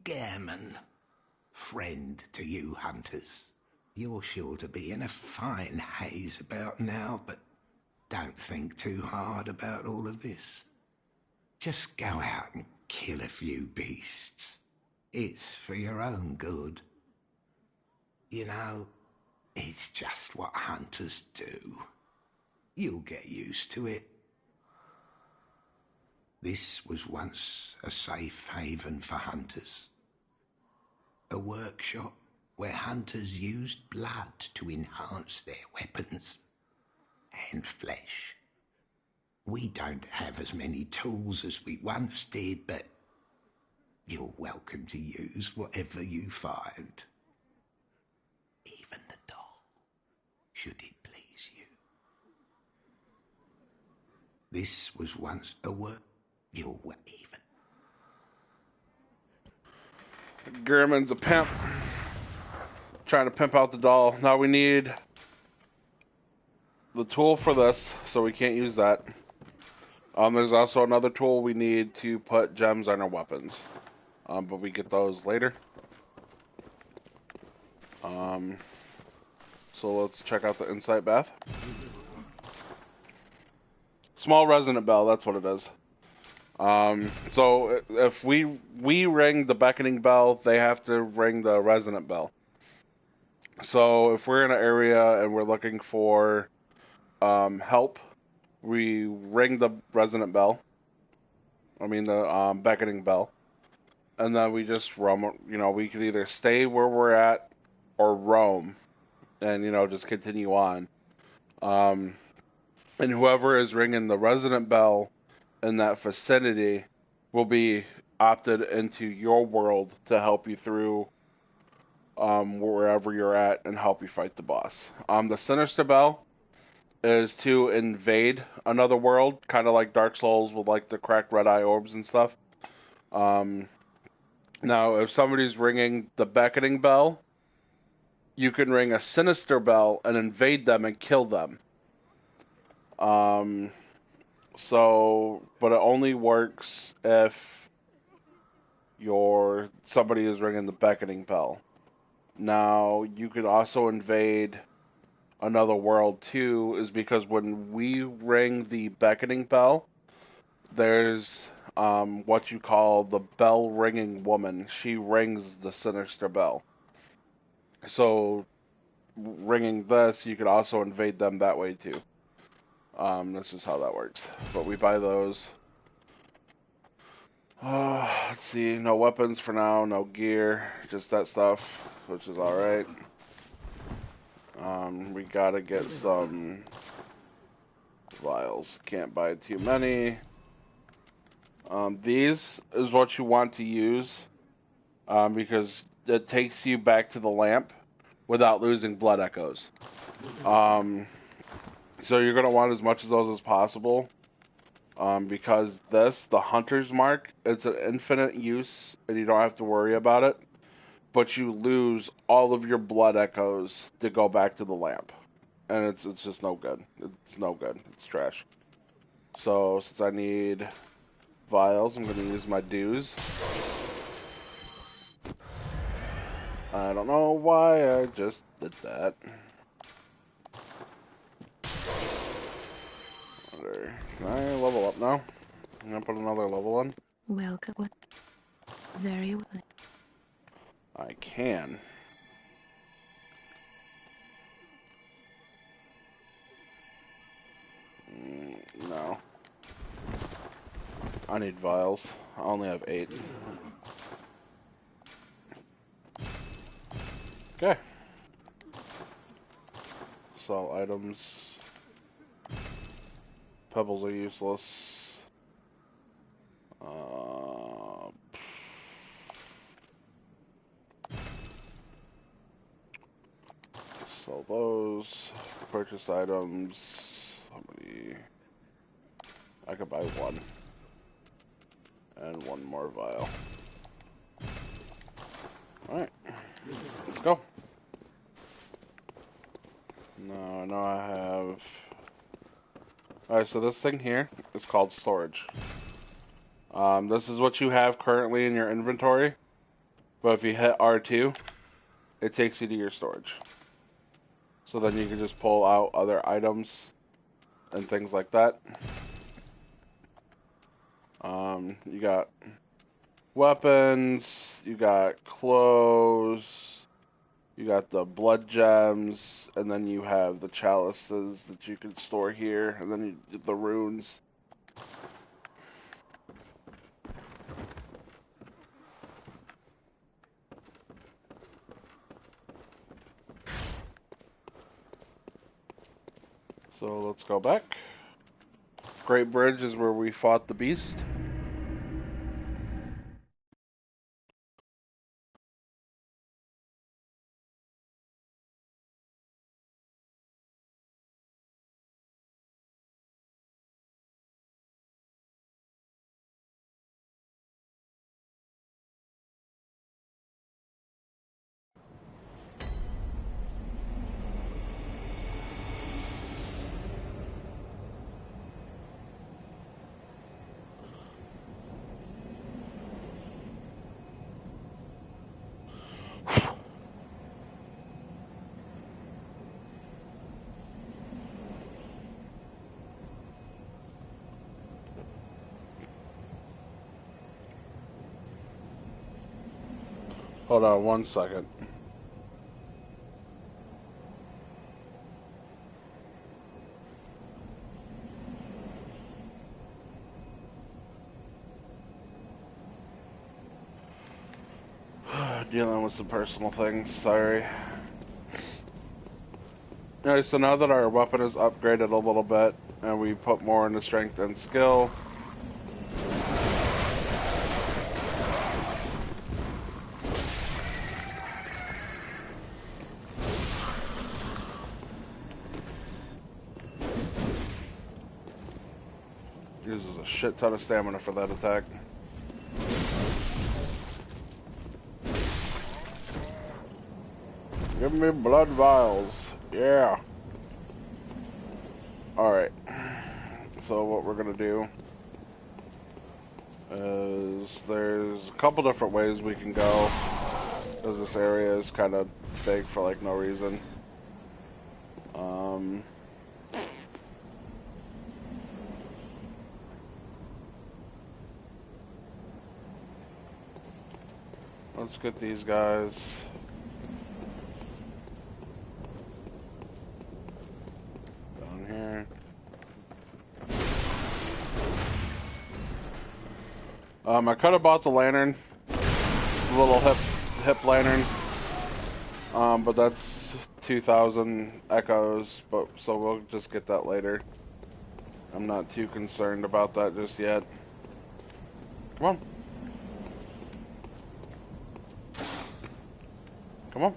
[SPEAKER 7] Gehrman, friend to you hunters. You're sure to be in a fine haze about now, but don't think too hard about all of this. Just go out and kill a few beasts. It's for your own good. You know, It's just what hunters do. You'll get used to it. This was once a safe haven for hunters. A workshop where hunters used blood to enhance their weapons and flesh. We don't have as many tools as we once did, but you're welcome to use whatever you find. Even the doll, should it please you. This was once a work. You're even.
[SPEAKER 1] Gehrman's a pimp. Trying to pimp out the doll. Now we need the tool for this, so we can't use that. There's also another tool we need to put gems on our weapons. But we get those later. So let's check out the Insight Bath. Small resonant bell, that's what it is. So if we ring the beckoning bell, they have to ring the resonant bell. So if we're in an area and we're looking for help, we ring the resonant bell. I mean the beckoning bell. And then we just roam, we could either stay where we're at or roam and, just continue on. And whoever is ringing the resonant bell in that vicinity will be opted into your world to help you through wherever you're at and help you fight the boss. The Sinister Bell is to invade another world, kind of like Dark Souls with like the cracked red eye orbs and stuff. Now, if somebody's ringing the beckoning bell, you can ring a sinister bell and invade them and kill them. But it only works if somebody is ringing the beckoning bell. Now, you could also invade another world too, is because when we ring the beckoning bell, there's what you call the bell ringing woman. She rings the sinister bell. So ringing this, you could also invade them that way too. This is how that works. But we buy those. Let's see, no weapons for now, no gear, just that stuff, which is alright. We gotta get some vials. Can't buy too many. These is what you want to use because it takes you back to the lamp without losing blood echoes. So you're going to want as much of those as possible because the hunter's mark, it's an infinite use and you don't have to worry about it, but you lose all of your blood echoes to go back to the lamp. And it's just no good. It's no good. It's trash. So since I need vials, I'm going to use my dues. I don't know why I just did that. Can I level up now? I'm going to put another level on.
[SPEAKER 3] Welcome. What? Very well.
[SPEAKER 1] I can. No. I need vials. I only have 8. Okay. Sell items. Pebbles are useless. Sell those. Purchase items. How many? I could buy 1. And 1 more vial. Alright. Let's go. No, I know I have... Alright, so this thing here is called storage. This is what you have currently in your inventory. But if you hit R2, it takes you to your storage. So then you can just pull out other items and things like that. You got weapons, you got clothes, You got the blood gems, and then you have the chalices that you can store here, and then the runes. So let's go back. Great Bridge is where we fought the beast. Hold on 1 second. Dealing with some personal things, sorry. Alright, so now that our weapon is upgraded a little bit, and we put more into strength and skill, uses a shit ton of stamina for that attack. Give me blood vials. Yeah. Alright. So what we're gonna do is there's a couple different ways we can go, because this area is kind of big for like no reason. Let's get these guys. Down here. I could have bought the lantern, the little hip lantern, but that's 2,000 echoes. But so we'll just get that later. I'm not too concerned about that just yet. Come on, come on.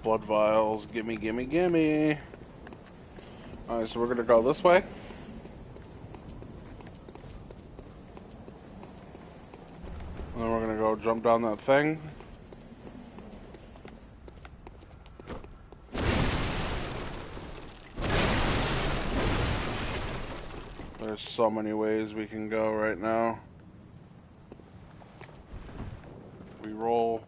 [SPEAKER 1] Blood vials, gimme, gimme, gimme. Alright, so we're gonna go this way. And then we're gonna go jump down that thing. There's so many ways we can go right now. We roll.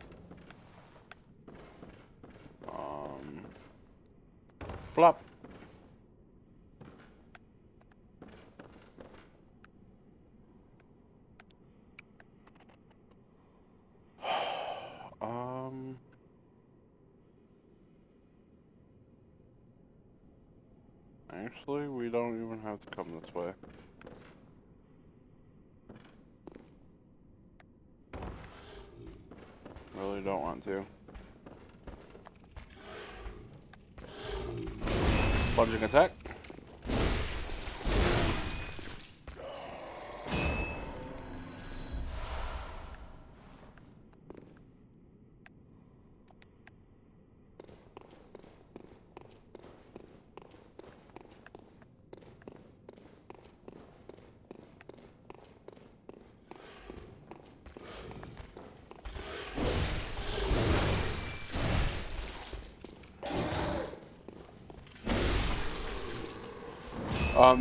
[SPEAKER 1] Flop. Actually, we don't even have to come this way. Really don't want to. Plunging attack.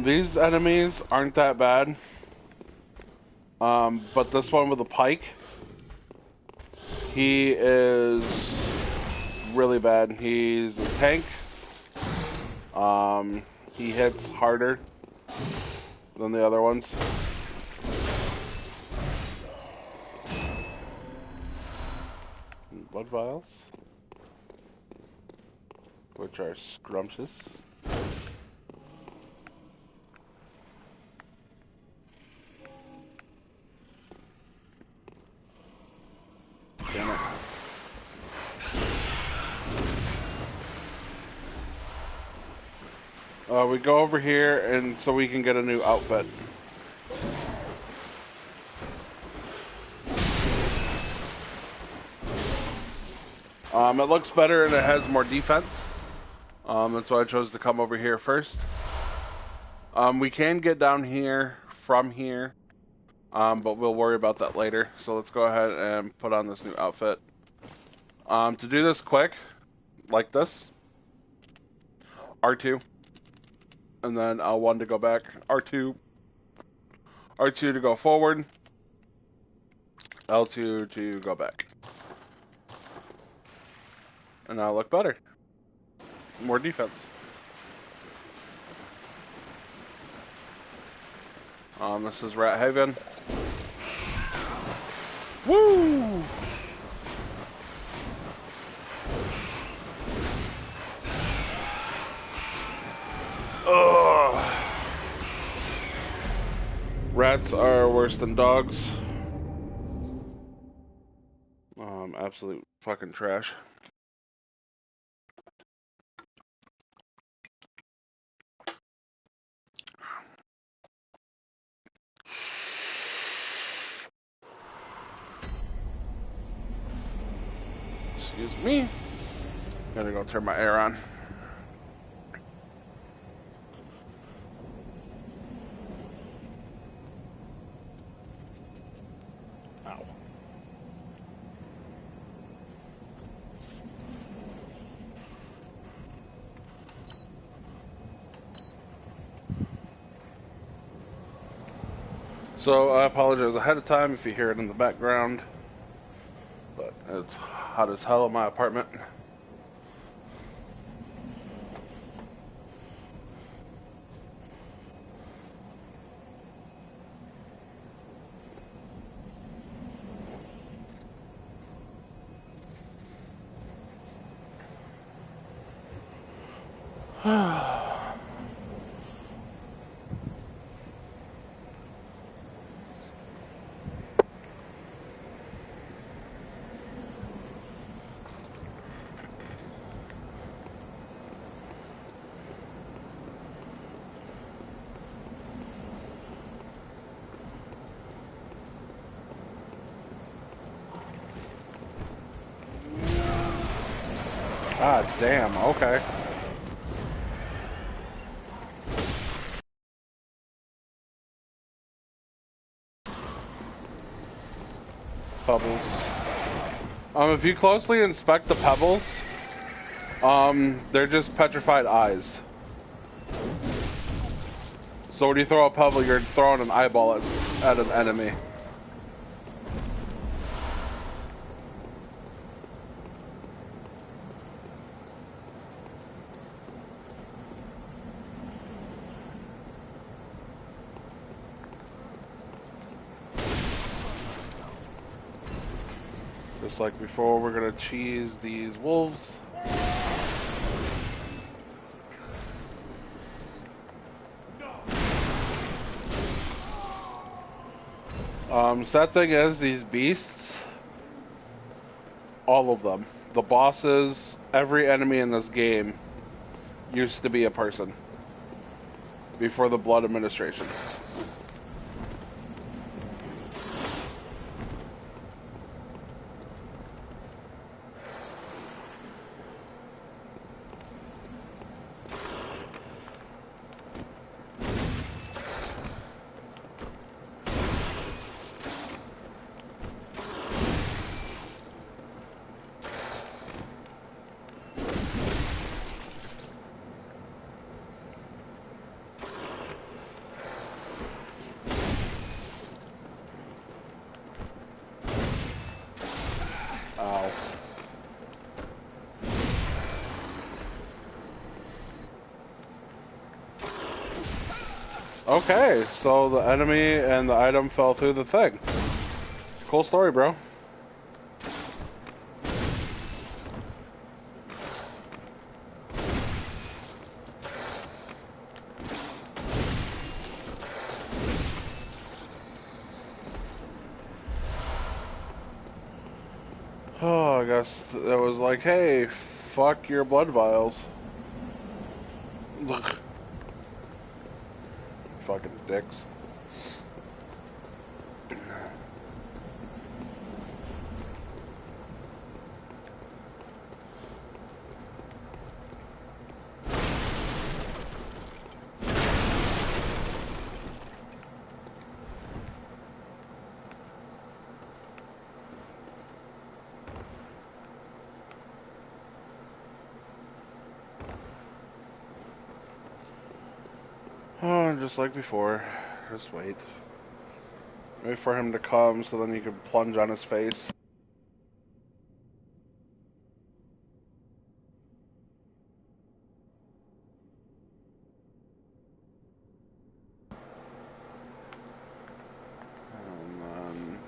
[SPEAKER 1] These enemies aren't that bad. But this one with the pike, he is really bad. He's a tank. He hits harder than the other ones. Blood vials, which are scrumptious. Damn it. We go over here, and so we can get a new outfit. It looks better and it has more defense. That's why I chose to come over here first. We can get down here from here, but we'll worry about that later. So let's go ahead and put on this new outfit. To do this quick, like this, R2, and then L1 to go back, R2, R2 to go forward, L2 to go back. And now look better. More defense. This is Rat Haven. Woo! Ugh. Rats are worse than dogs. Absolute fucking trash. Excuse me. Gotta go turn my air on. Ow. So I apologize ahead of time if you hear it in the background, but it's hot as hell in my apartment. God damn, okay. Pebbles. If you closely inspect the pebbles, they're just petrified eyes. So when you throw a pebble, you're throwing an eyeball at an enemy. Just like before, we're gonna cheese these wolves. Sad thing is, these beasts, all of them, the bosses, every enemy in this game, used to be a person before the Blood Administration. Okay, so the enemy and the item fell through the thing. Cool story, bro. Oh, I guess it was like, hey, fuck your blood vials. Fucking dicks. Oh, just like before. Just wait. Wait for him to come so then you can plunge on his face. And then...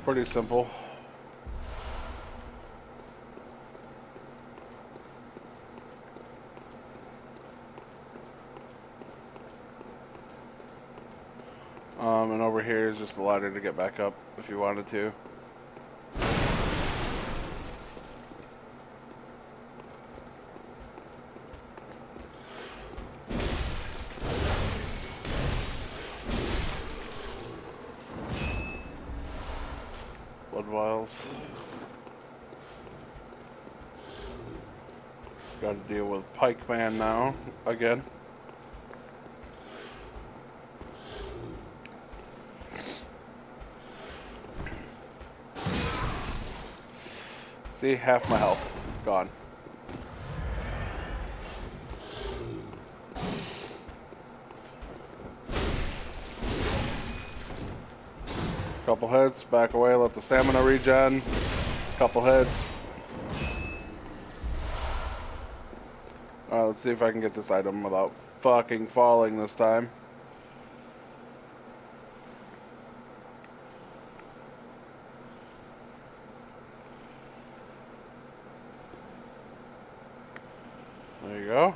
[SPEAKER 1] Pretty simple. And over here is just a ladder to get back up if you wanted to. Blood vials. Got to deal with Pike Man now, again. See, half my health gone. Couple hits, back away, let the stamina regen. Couple hits. Alright, let's see if I can get this item without fucking falling this time. There you go.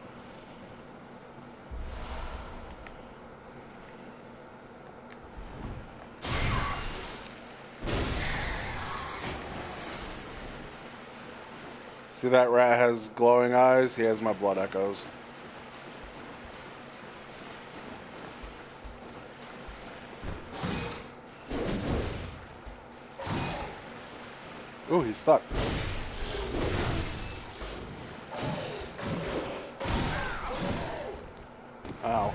[SPEAKER 1] See that rat has glowing eyes? He has my blood echoes. Ooh, he's stuck. Ow.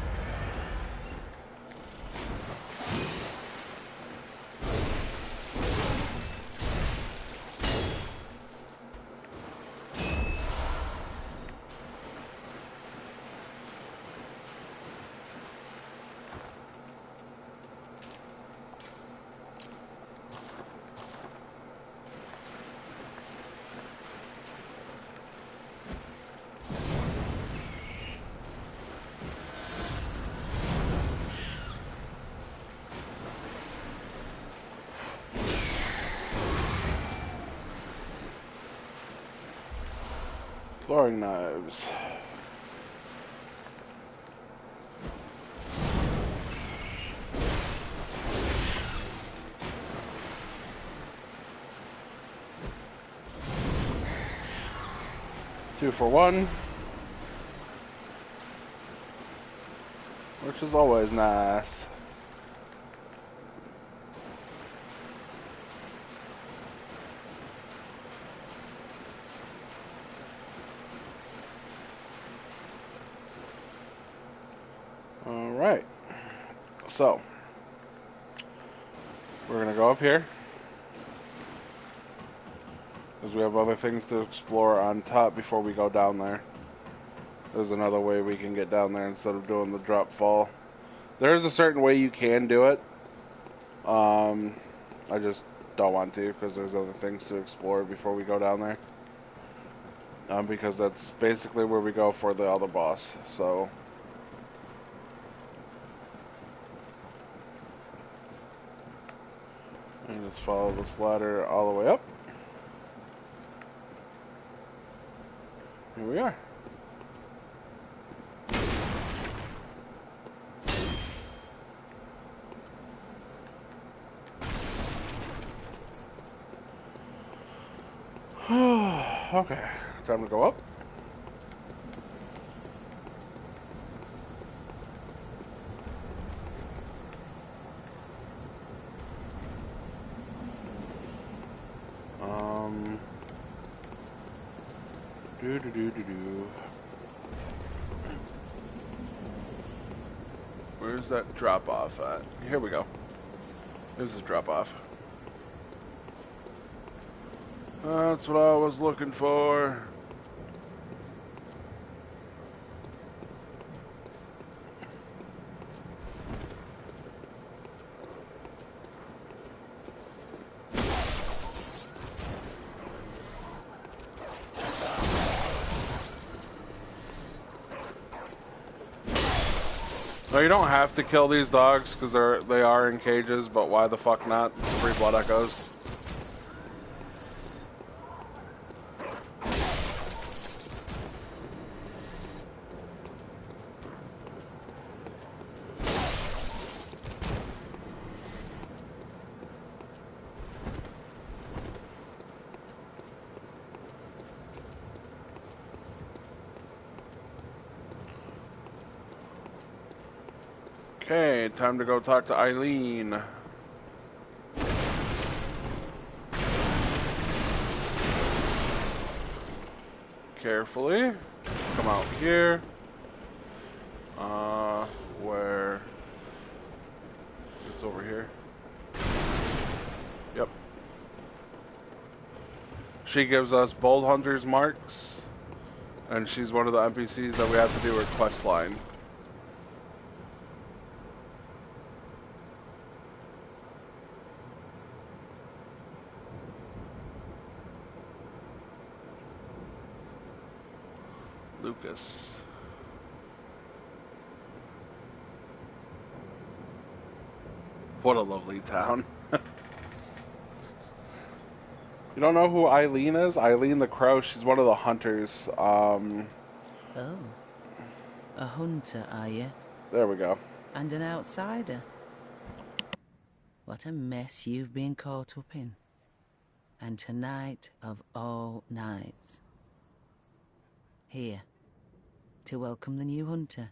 [SPEAKER 1] Throwing knives. Two for one. Which is always nice. Alright. So, we're gonna go up here. Because we have other things to explore on top before we go down there. there's another way we can get down there instead of doing the drop fall. There's a certain way you can do it. I just don't want to because there's other things to explore before we go down there. Because that's basically where we go for the other boss. So. And just follow this ladder all the way up. Here we are. Okay, time to go up. Where's that drop off at? Here we go. There's the drop off. That's what I was looking for. No, you don't have to kill these dogs because they are in cages, but why the fuck not? Free blood echoes. Okay, time to go talk to Eileen. Carefully. Come out here. Where? It's over here. Yep. She gives us Bold Hunter's marks, and she's one of the NPCs that we have to do her quest line. Lucas. What a lovely town. You don't know who Eileen is? Eileen the Crow, she's one of the hunters.
[SPEAKER 8] Oh. A hunter, are you?
[SPEAKER 1] There we go.
[SPEAKER 8] And an outsider? What a mess you've been caught up in. And tonight of all nights. Here, to welcome the new hunter.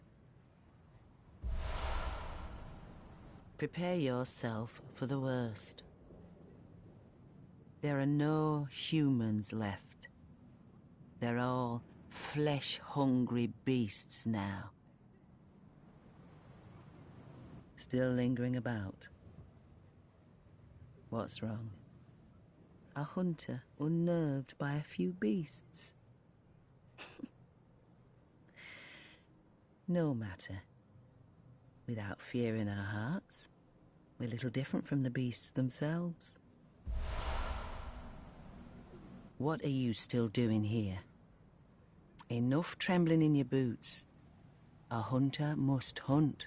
[SPEAKER 8] Prepare yourself for the worst. There are no humans left. They're all flesh-hungry beasts now. Still lingering about. What's wrong? A hunter unnerved by a few beasts? No matter. Without fear in our hearts, we're little different from the beasts themselves. What are you still doing here? Enough trembling in your boots. A hunter must hunt.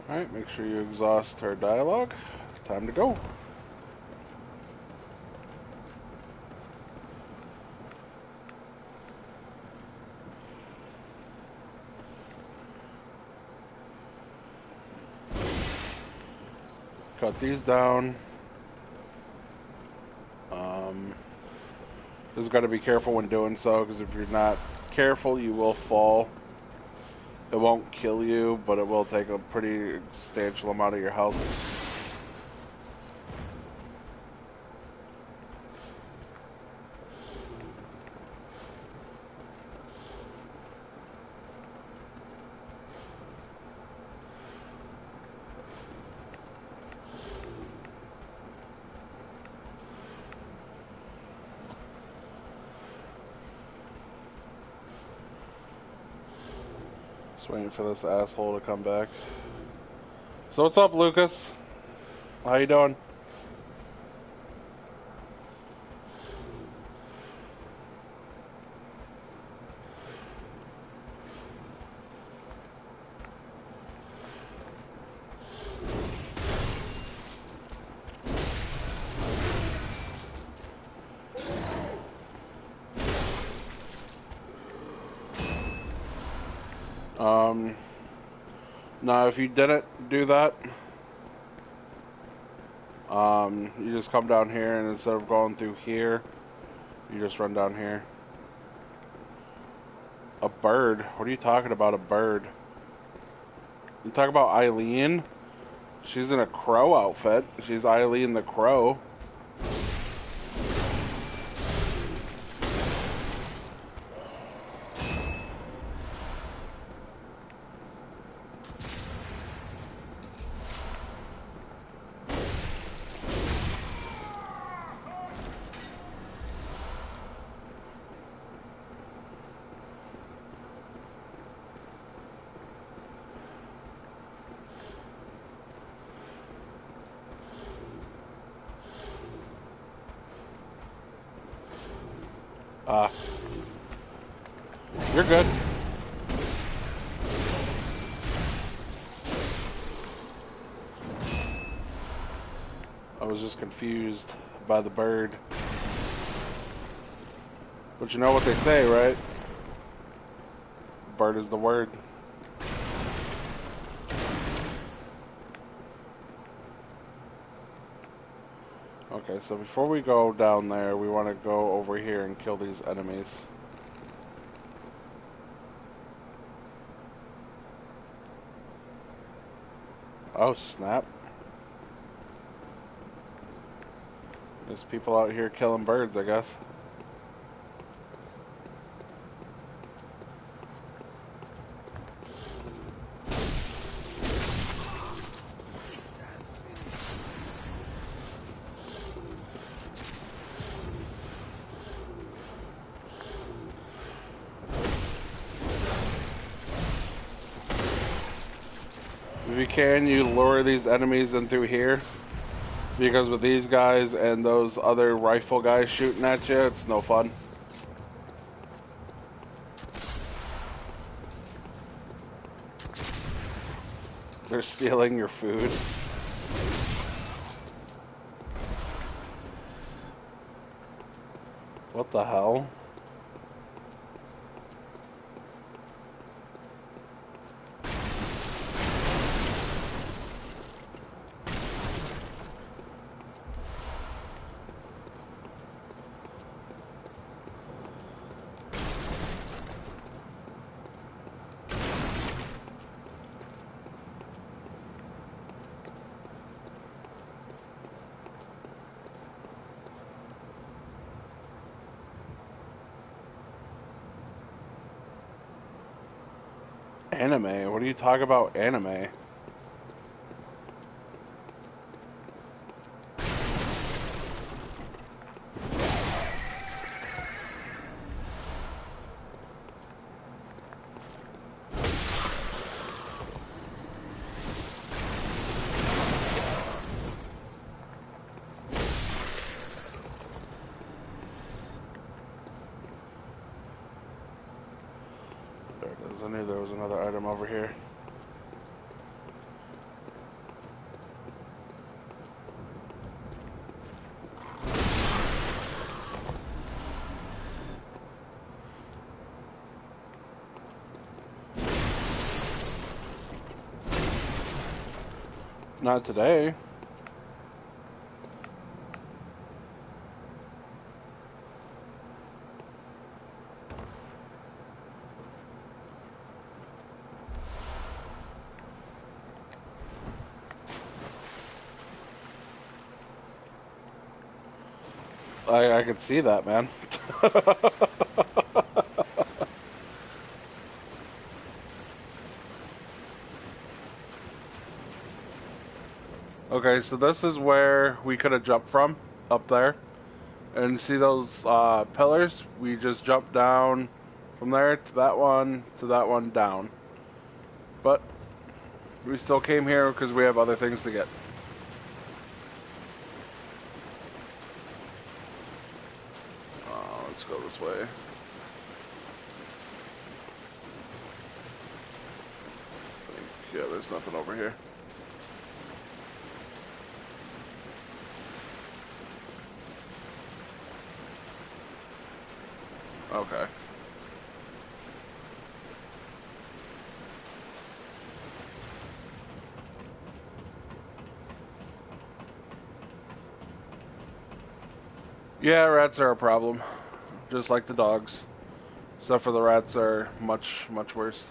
[SPEAKER 1] Alright, make sure you exhaust her dialogue. Time to go. Cut these down. Just got to be careful when doing so, because if you're not careful, you will fall. It won't kill you, but it will take a pretty substantial amount of your health. Just waiting for this asshole to come back. So what's up, Lucas? How you doing? Now if you didn't do that, you just come down here, and instead of going through here, you just run down here. A bird? What are you talking about, a bird? You talk about Eileen? She's in a crow outfit. She's Eileen the Crow. You're good. I was just confused by the bird. But you know what they say, right? Bird is the word. Okay, so before we go down there, we want to go over here and kill these enemies. Oh, snap. There's people out here killing birds, I guess. If you can, you lure these enemies in through here. Because with these guys and those other rifle guys shooting at you, it's no fun. They're stealing your food. What the hell? Anime? What are you talking about, anime? There it is. I knew there was another item over here. Not today. I could see that, man. Okay, so this is where we could have jumped from, up there. And see those pillars? We just jumped down from there to that one down. But we still came here because we have other things to get. Let's go this way. Yeah, there's nothing over here. Okay. Yeah, rats are a problem. Just like the dogs. Except for the rats are much, much worse.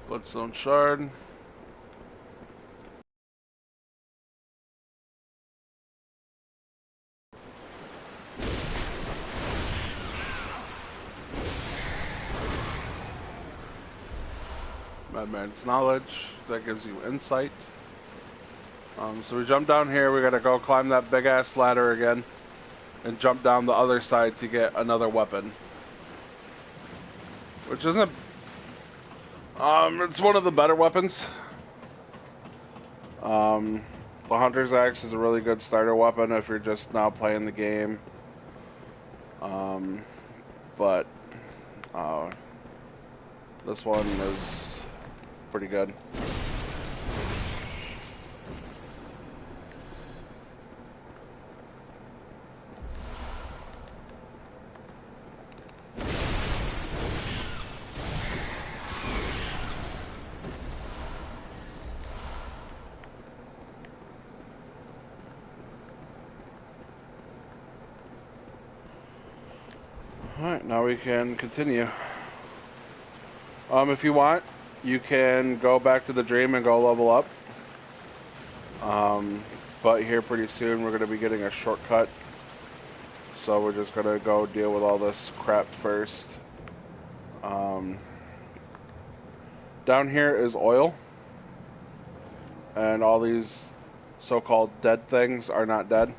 [SPEAKER 1] Bloodstone shard. Madman's knowledge. That gives you insight. So we jump down here. We gotta go climb that big ass ladder again, and jump down the other side to get another weapon. Which isn't. It's one of the better weapons. The Hunter's Axe is a really good starter weapon if you're just now playing the game. But this one is pretty good. Alright, now we can continue. If you want, you can go back to the dream and go level up. But here pretty soon we're going to be getting a shortcut. So we're just going to go deal with all this crap first. Down here is oil. And all these so-called dead things are not dead.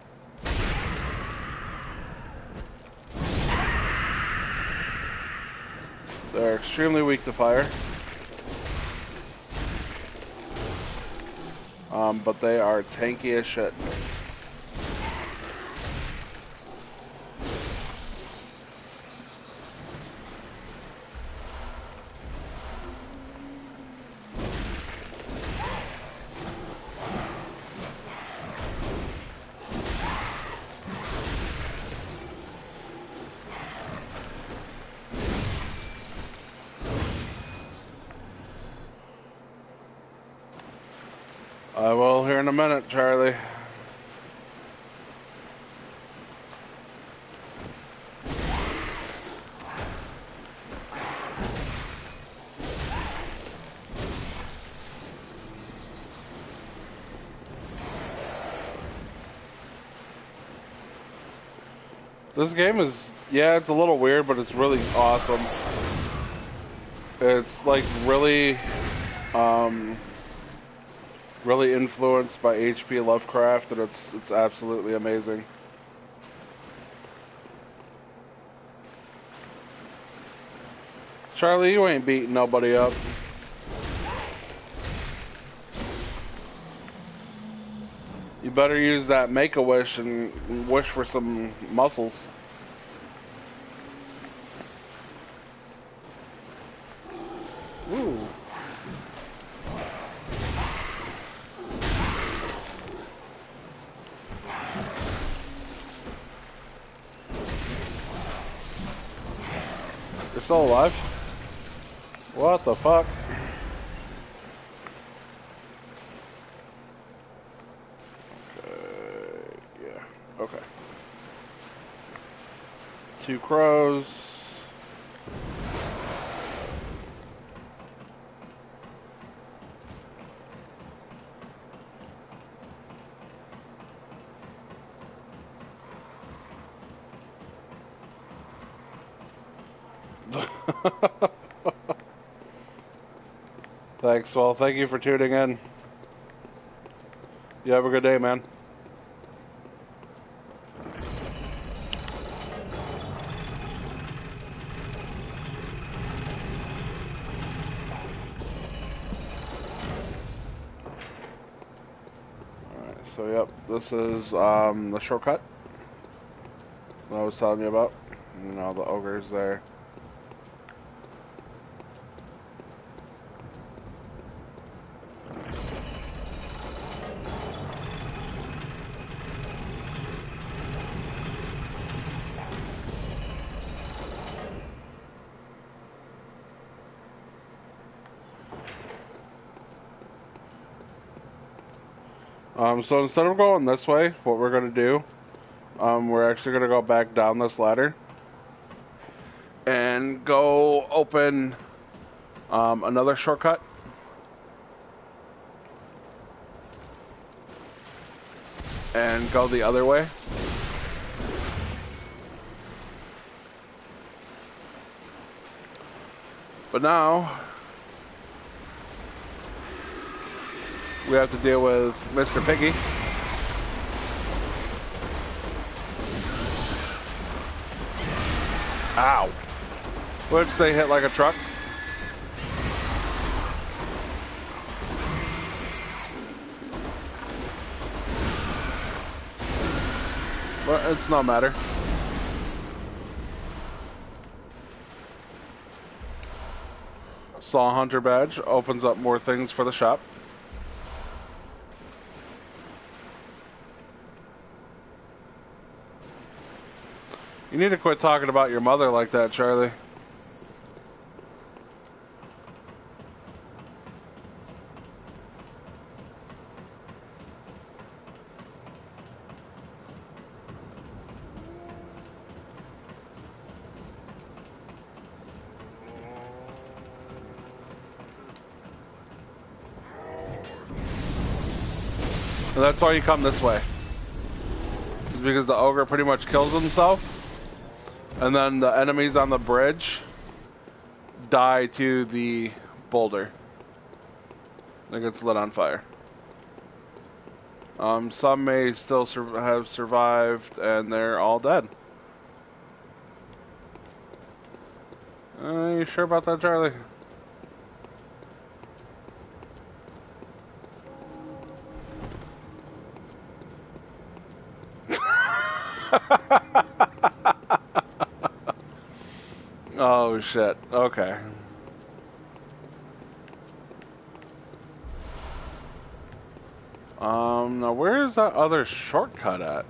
[SPEAKER 1] They're extremely weak to fire. But they are tanky as shit. I will here in a minute, Charlie. This game is, yeah, it's a little weird, but it's really awesome. It's like really, really influenced by H.P. Lovecraft, and it's absolutely amazing. Charlie, you ain't beating nobody up. You better use that Make-A-Wish and wish for some muscles. Ooh. You're still alive? What the fuck? Okay. 2 crows. Thanks. Well, thank you for tuning in. You have a good day, man. Alright, so yep, this is the shortcut that I was telling you about. You know, the ogre's there. So instead of going this way, what we're going to do, we're actually going to go back down this ladder and go open another shortcut. And go the other way. But now we have to deal with Mr. Piggy. Ow. What did they hit like a truck? Well, it's no matter. Saw Hunter badge opens up more things for the shop. You need to quit talking about your mother like that, Charlie. And that's why you come this way. It's because the ogre pretty much kills himself. And then the enemies on the bridge die to the boulder. It gets lit on fire. Some may still have survived, and they're all dead. You sure about that, Charlie? Oh shit, okay. Now where is that other shortcut at?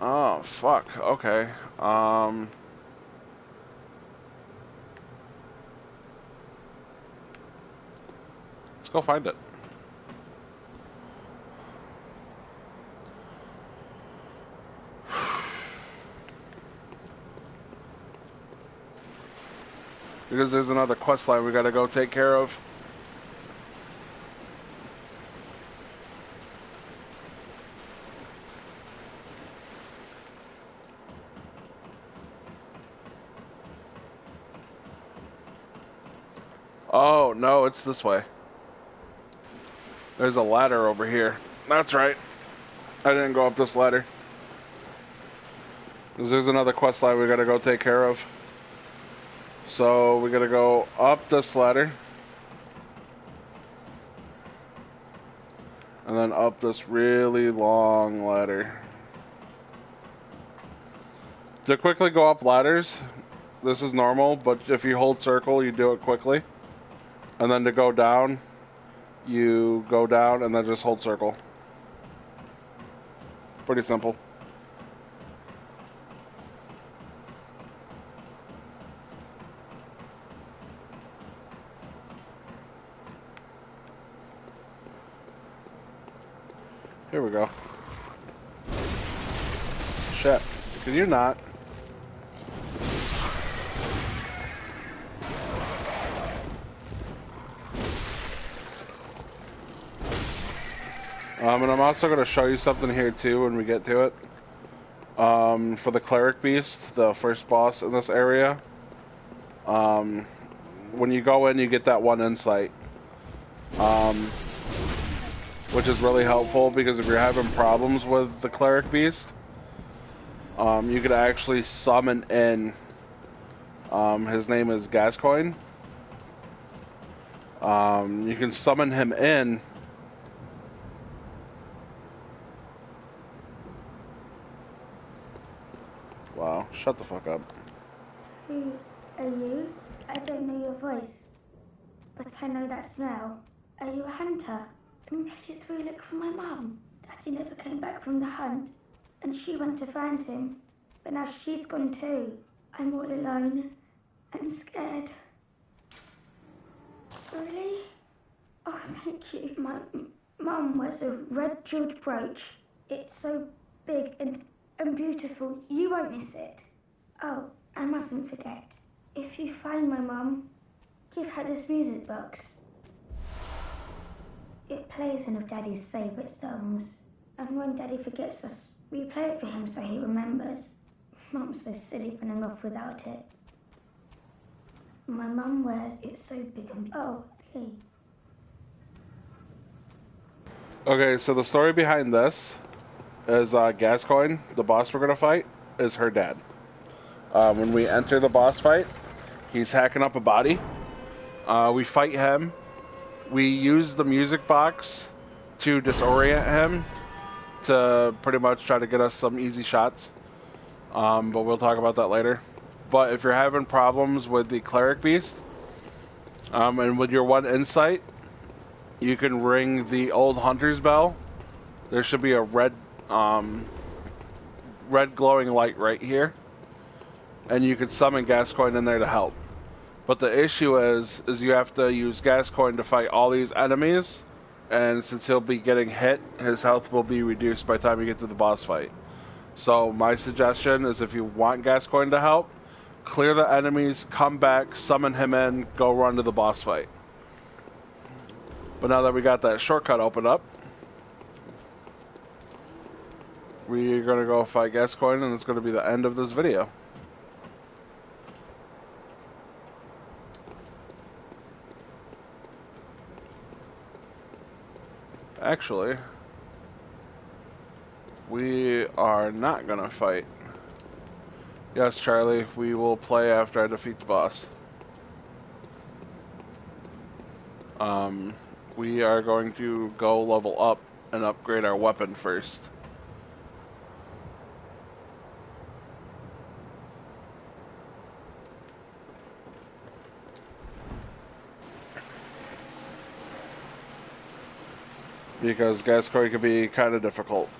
[SPEAKER 1] Oh, fuck, okay. Let's go find it. Because there's another quest line we gotta go take care of. Oh, no, it's this way. There's a ladder over here. That's right. I didn't go up this ladder. Because there's another quest line we gotta go take care of. So we gotta go up this ladder. And then up this really long ladder. To quickly go up ladders, this is normal, but if you hold circle, you do it quickly. And then to go down, you go down and then just hold circle. Pretty simple. Here we go. Shit. Can you not? And I'm also going to show you something here too when we get to it. for the cleric beast, the first boss in this area. When you go in, you get that one insight, which is really helpful because if you're having problems with the cleric beast, you could actually summon in. His name is Gascoigne. You can summon him in. Wow, shut the fuck up.
[SPEAKER 9] Who are you? I don't know your voice, but I know that smell. Are you a hunter? Please we look for my mum. Daddy never came back from the hunt, and she went to find him, but now she's gone too. I'm all alone and scared. Really? Oh, thank you. My mum wears a red jeweled brooch. It's so big and beautiful. You won't miss it. Oh, I mustn't forget. If you find my mum, give her this music box. It plays one of Daddy's favourite songs. And when Daddy forgets us, we play it for him so he remembers. Mum's so silly running off without it. My mum wears it so big and... Oh, please.
[SPEAKER 1] Okay, so the story behind this is Gascoigne, the boss we're gonna fight, is her dad. When we enter the boss fight, he's hacking up a body. We fight him. We use the music box to disorient him to pretty much try to get us some easy shots. But we'll talk about that later. But if you're having problems with the cleric beast, and with your one insight, you can ring the old hunter's bell. There should be a red glowing light right here, and you can summon Gascoigne in there to help. But the issue is you have to use Gascoigne to fight all these enemies, and since he'll be getting hit, his health will be reduced by the time you get to the boss fight. So my suggestion is if you want Gascoigne to help, clear the enemies, come back, summon him in, go run to the boss fight. But now that we got that shortcut open up, we're going to go fight Gascoigne, and it's going to be the end of this video. Actually, we are not going to fight. Yes, Charlie, we will play after I defeat the boss. We are going to go level up and upgrade our weapon first. Because Gascoigne can be kind of difficult.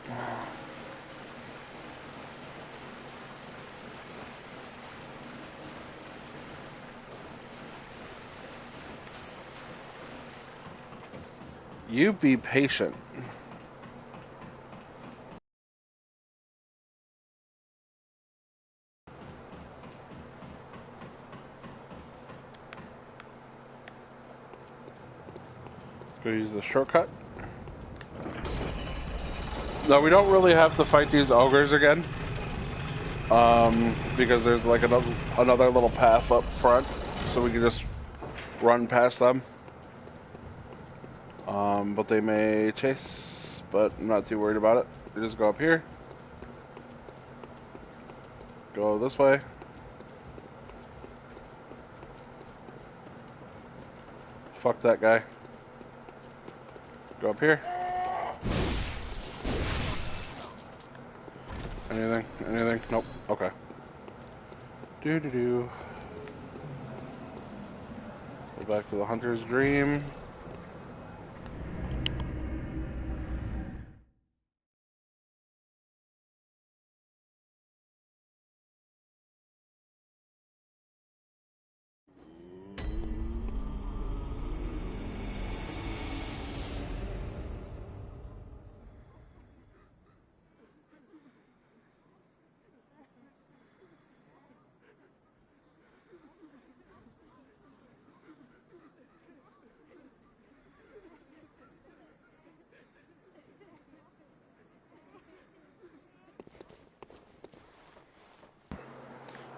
[SPEAKER 1] You be patient. Let's go use the shortcut. No, we don't really have to fight these ogres again. Because there's like another little path up front, so we can just run past them. But they may chase, but I'm not too worried about it. We just go up here. Go this way. Fuck that guy. Go up here. Anything? Anything? Nope. Okay. Go back to the hunter's dream.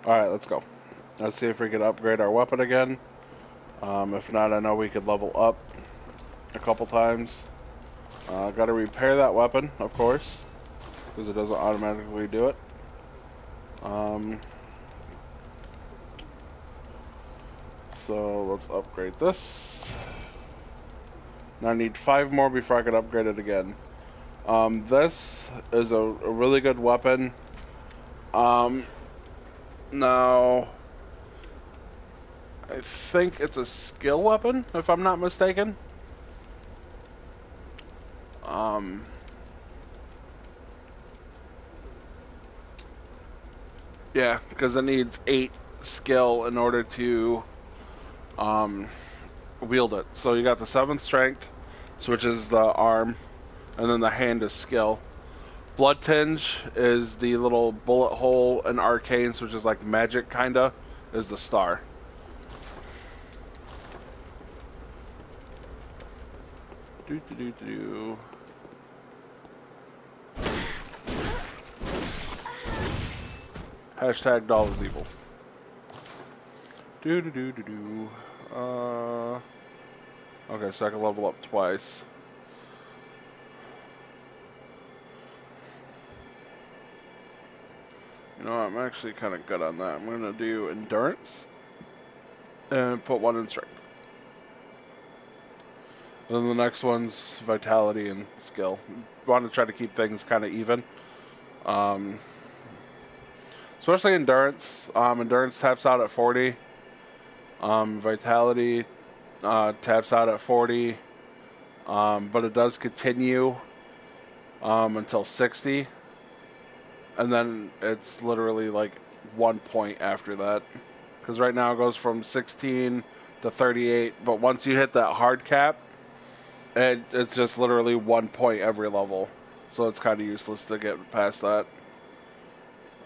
[SPEAKER 1] Alright, let's go. Let's see if we can upgrade our weapon again. If not, I know we could level up a couple times. Gotta repair that weapon, of course, because it doesn't automatically do it. So let's upgrade this. Now I need 5 more before I can upgrade it again. This is a really good weapon. Now I think it's a skill weapon, if I'm not mistaken. Yeah, because it needs 8 skill in order to wield it. So you got the 7th strength, which is the arm, and then the hand is skill. Blood tinge is the little bullet hole, and arcanes, which is like magic kinda, is the star. Hashtag doll is evil. Okay, so I can level up twice. You know, I'm actually kind of good on that. I'm going to do endurance and put 1 in strength. Then the next one's vitality and skill. Want to try to keep things kind of even. Especially endurance. Endurance taps out at 40. Vitality taps out at 40. But it does continue until 60. And then it's literally like 1 point after that. Because right now it goes from 16 to 38. But once you hit that hard cap, it's just literally 1 point every level. So it's kind of useless to get past that.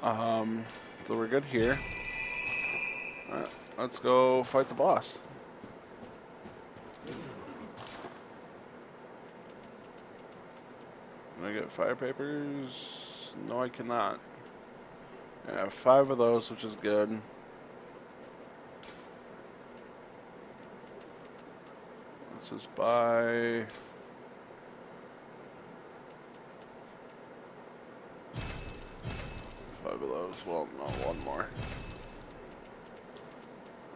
[SPEAKER 1] So we're good here. Alright, let's go fight the boss. Can I get fire papers? No, I cannot. I have 5 of those, which is good. Let's just buy... 5 of those. Well, no, 1 more.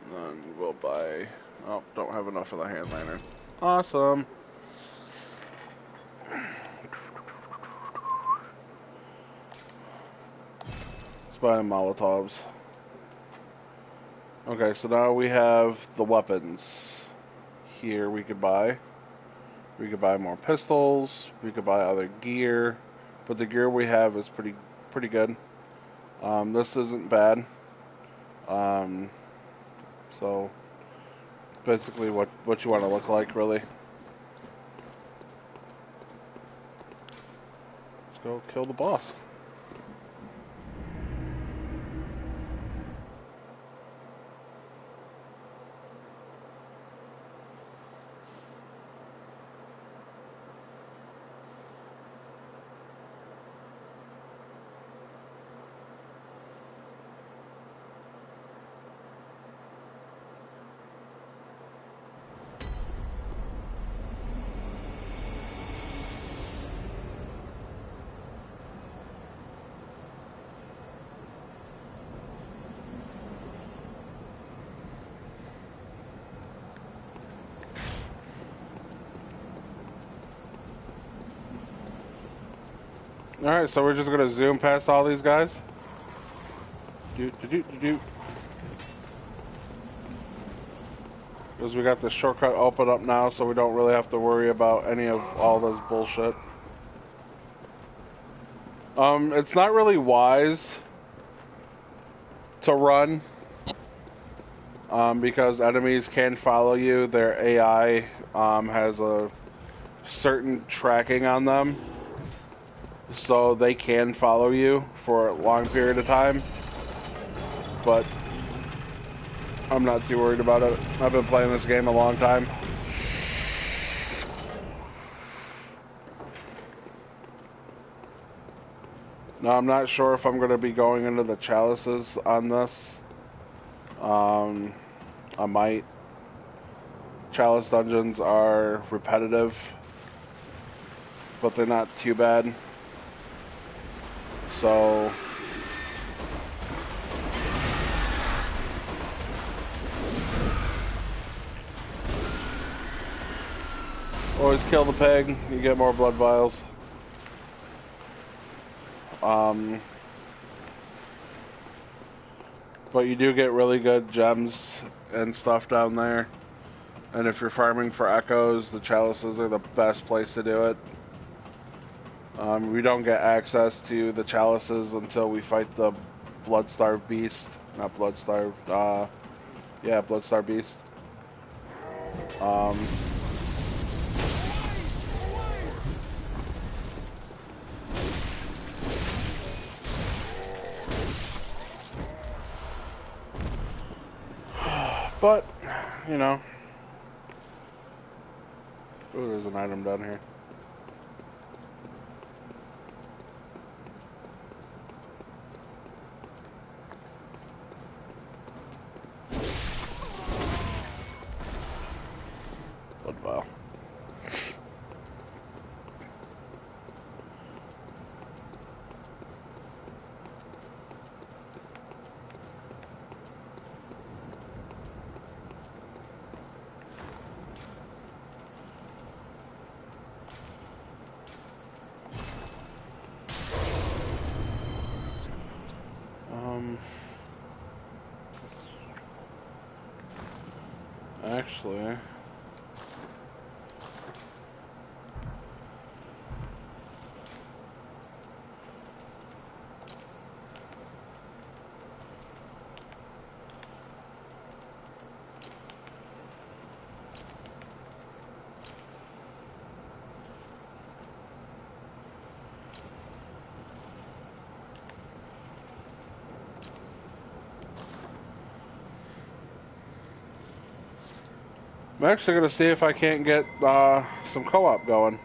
[SPEAKER 1] And then we'll buy... Oh, don't have enough of the hand lantern. Awesome. Let's buy Molotovs. Okay, so now we have the weapons. Here we could buy. We could buy more pistols. We could buy other gear. But the gear we have is pretty good. This isn't bad. So basically what you want to look like, really. Let's go kill the boss. Alright, so we're just gonna zoom past all these guys. Because we got the shortcut open up now, so we don't really have to worry about any of all this bullshit. It's not really wise to run. Because enemies can follow you. Their AI has a certain tracking on them. So they can follow you for a long period of time. But I'm not too worried about it. I've been playing this game a long time. No, I'm not sure if I'm going to be going into the chalices on this. I might. Chalice dungeons are repetitive, but they're not too bad. So... always kill the pig, you get more blood vials. But you do get really good gems and stuff down there. And if you're farming for echoes, the chalices are the best place to do it. We don't get access to the chalices until we fight the blood-starved beast. Not blood-starved, yeah, blood-starved beast. But, you know. Ooh, there's an item down here. Blood vial. Actually... I'm actually going to see if I can't get some co-op going.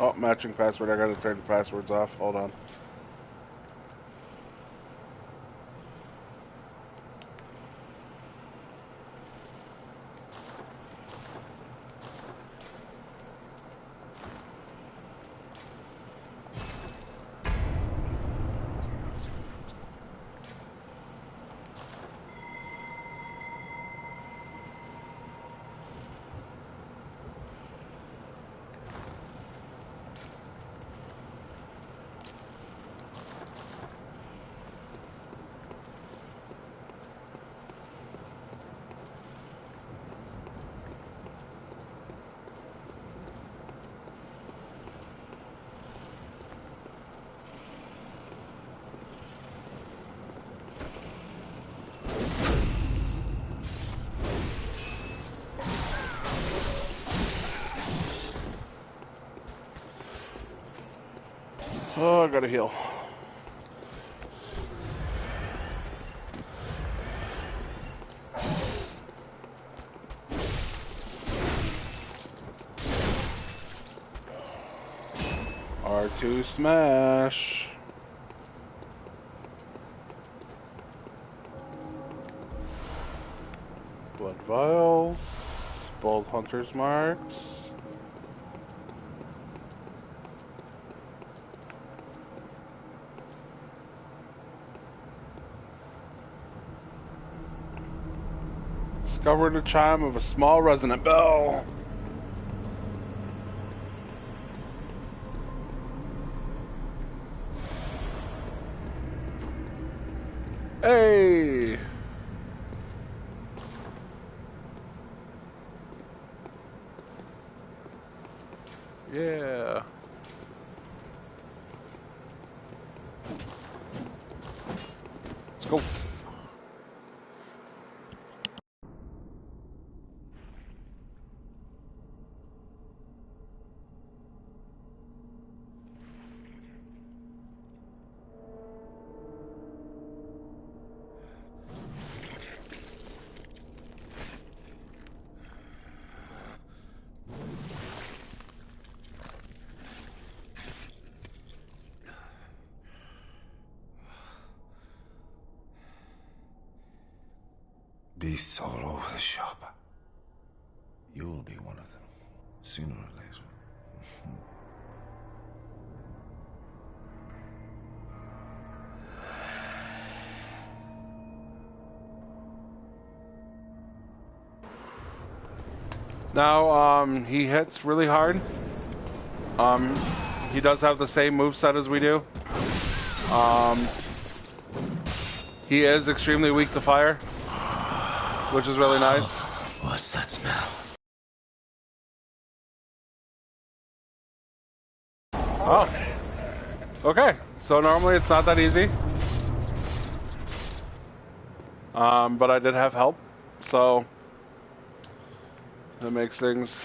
[SPEAKER 1] Oh, matching password. I got to turn the passwords off. Hold on. Oh, I gotta heal. R2 smash. Blood vials. Bold hunter's marks. Discovered the chime of a small resonant bell. Hey! Yeah. Let's go.
[SPEAKER 10] beasts all over the shop. You'll be one of them, sooner or later.
[SPEAKER 1] Now, he hits really hard. He does have the same moveset as we do. He is extremely weak to fire, which is really nice.
[SPEAKER 2] What's that smell?
[SPEAKER 1] Oh. Okay, so normally it's not that easy. But I did have help, so that makes things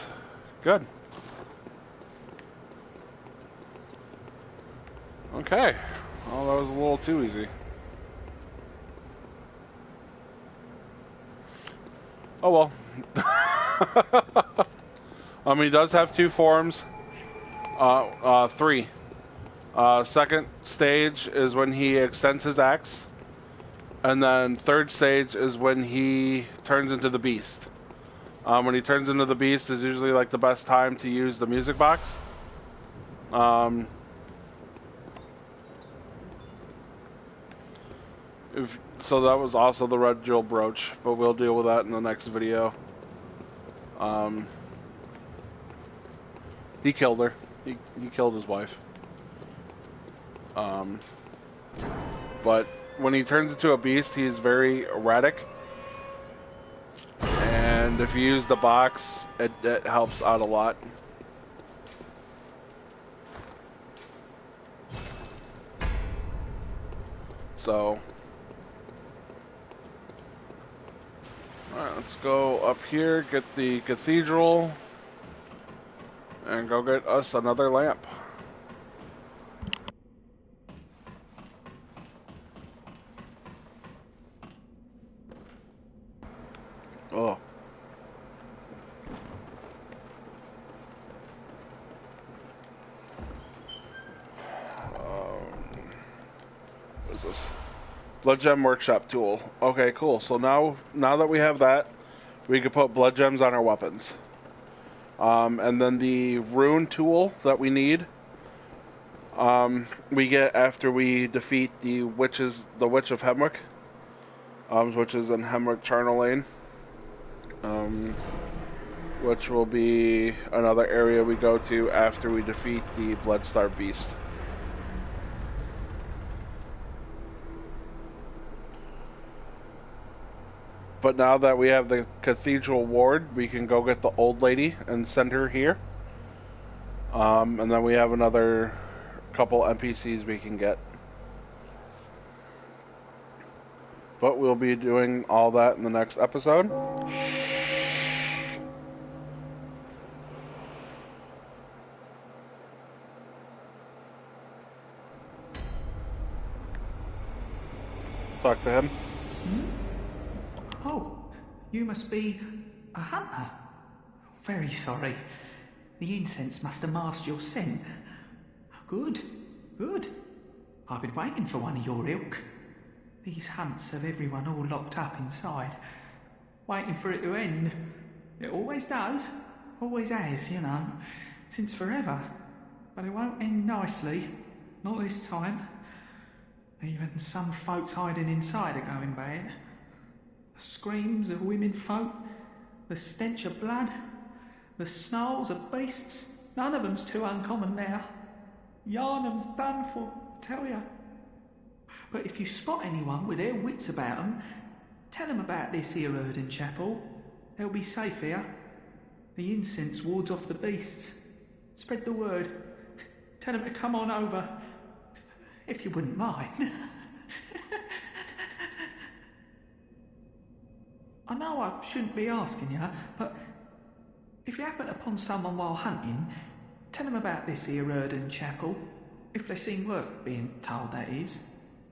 [SPEAKER 1] good. Okay. Well, that was a little too easy. Oh well. He does have two forms. Three. Second stage is when he extends his axe. And then third stage is when he turns into the beast. When he turns into the beast is usually like the best time to use the music box. So that was also the red jewel brooch, but we'll deal with that in the next video. He killed her. He killed his wife. But when he turns into a beast, he's very erratic. And if you use the box, it helps out a lot. So, alright, let's go up here, get the cathedral, and go get us another lamp. Oh. What is this? Blood Gem Workshop tool. Okay, cool. So now that we have that, we can put blood gems on our weapons. And then the rune tool that we need, we get after we defeat the Witch of Hemwick, which is in Hemwick Charnel Lane, which will be another area we go to after we defeat the Bloodstar Beast. But now that we have the Cathedral Ward, we can go get the old lady and send her here. And then we have another couple NPCs we can get. But we'll be doing all that in the next episode. Talk to him.
[SPEAKER 5] Oh, you must be a hunter. Very sorry. The incense must have masked your scent. Good, good. I've been waiting for one of your ilk. These hunts have everyone all locked up inside, waiting for it to end. It always does, always has, you know, since forever. But it won't end nicely, not this time. Even some folks hiding inside are going bad. The screams of women folk, the stench of blood, the snarls of beasts, none of them's too uncommon now. Yarnum's done for, I tell ya. But if you spot anyone with their wits about 'em, tell 'em about this here Erden Chapel. They'll be safe here. The incense wards off the beasts. Spread the word. Tell 'em to come on over, if you wouldn't mind. I know I shouldn't be asking you, but if you happen upon someone while hunting, tell them about this here Erden Chapel, if they seem worth being told, that is.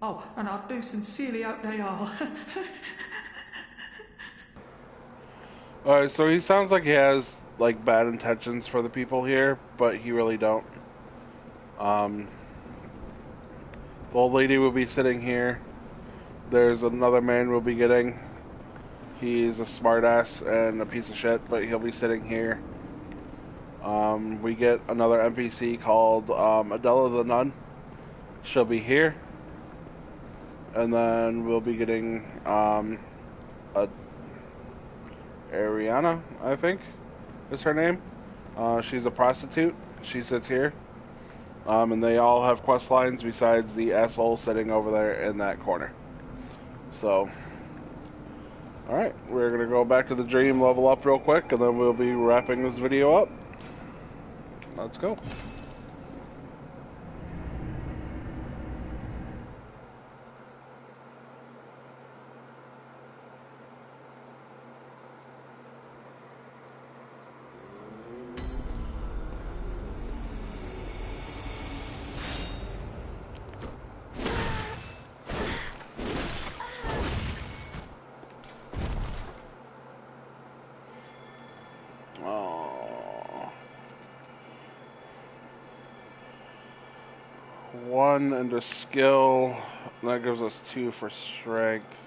[SPEAKER 5] Oh, and I do sincerely hope they are.
[SPEAKER 1] Alright, so he sounds like he has, like, bad intentions for the people here, but he really don't. The old lady will be sitting here. There's another man we'll be getting. He's a smartass and a piece of shit, but he'll be sitting here. We get another NPC called Adela the Nun. She'll be here. And then we'll be getting Ariana, I think, is her name. She's a prostitute. She sits here. And they all have quest lines besides the asshole sitting over there in that corner. So, alright, we're going to go back to the dream, level up real quick, and then we'll be wrapping this video up. Let's go. One into skill. That gives us 2 for strength.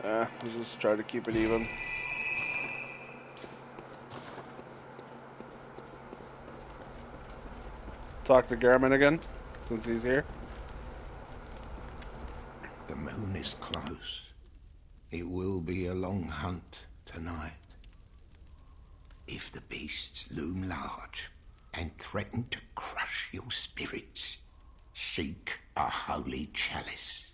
[SPEAKER 1] We'll just try to keep it even. Talk to Garmin again, since he's here.
[SPEAKER 7] The moon is close. It will be a long hunt tonight. If the beasts loom large and threaten to crush your spirits, seek a holy chalice,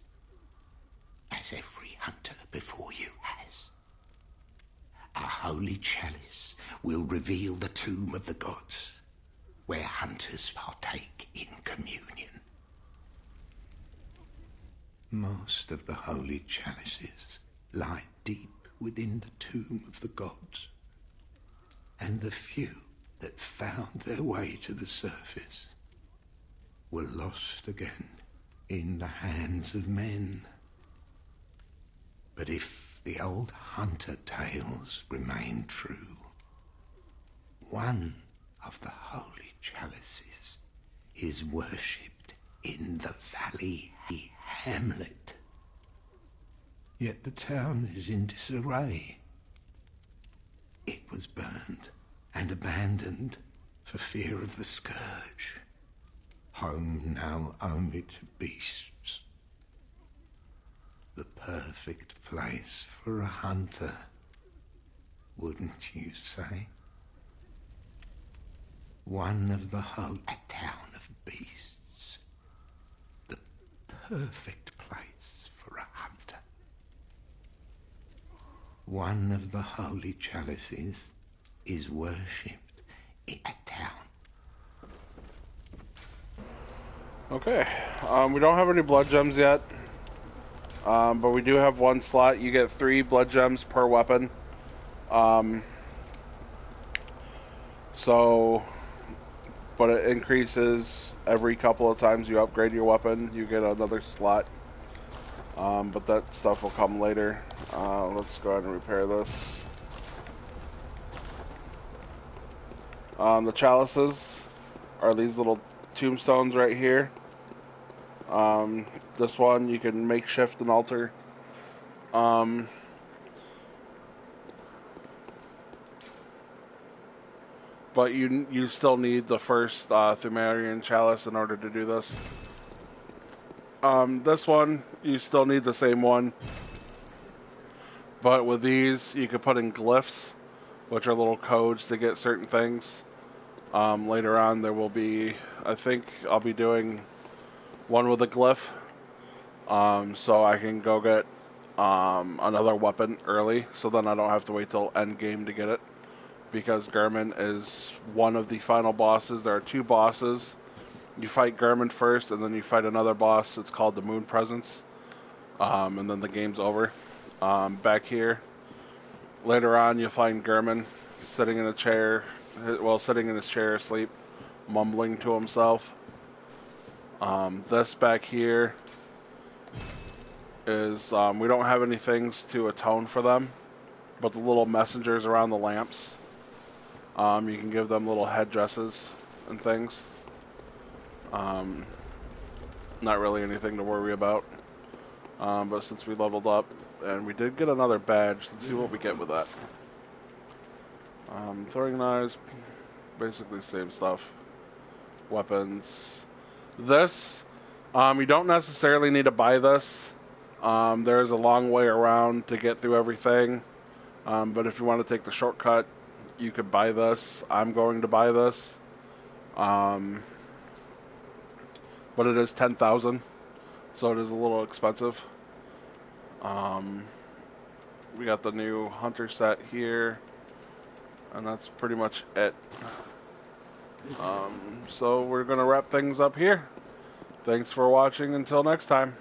[SPEAKER 7] as every hunter before you has. A holy chalice will reveal the tomb of the gods, where hunters partake in communion. Most of the holy chalices lie deep within the tomb of the gods, and the few that found their way to the surface were lost again in the hands of men. But if the old hunter tales remain true, one of the holy chalices is worshipped in the valley hamlet. Yet the town is in disarray. It was burned and abandoned for fear of the scourge. Home now only to beasts. The perfect place for a hunter, wouldn't you say? One of the a town of beasts. The perfect place for a hunter. One of the holy chalices is worshipped in a town.
[SPEAKER 1] Okay, we don't have any blood gems yet, but we do have one slot. You get 3 blood gems per weapon. But it increases every couple of times you upgrade your weapon. You get another slot, but that stuff will come later. Let's go ahead and repair this. The chalices are these little tombstones right here. This one you can makeshift and alter. But you still need the first Thumerian chalice in order to do this. This one, you still need the same one. But with these, you can put in glyphs, which are little codes to get certain things. Later on, there will be, I think I'll be doing one with a glyph. So I can go get another weapon early, so then I don't have to wait till end game to get it. Because Garmin is one of the final bosses. There are 2 bosses. You fight Garmin first, and then you fight another boss. It's called the Moon Presence. And then the game's over. Back here, later on, you'll find Garmin sitting in a chair, sitting in his chair asleep, mumbling to himself. This back here is, we don't have any things to atone for them, but the little messengers around the lamps. You can give them little headdresses and things. Not really anything to worry about. But since we leveled up, and we did get another badge, let's see what we get with that. Throwing knives, basically same stuff. Weapons. This, you don't necessarily need to buy this. There's a long way around to get through everything. But if you want to take the shortcut, you could buy this. I'm going to buy this. But it is 10,000, so it is a little expensive. We got the new hunter set here, and that's pretty much it. So we're gonna wrap things up here. Thanks for watching. Until next time.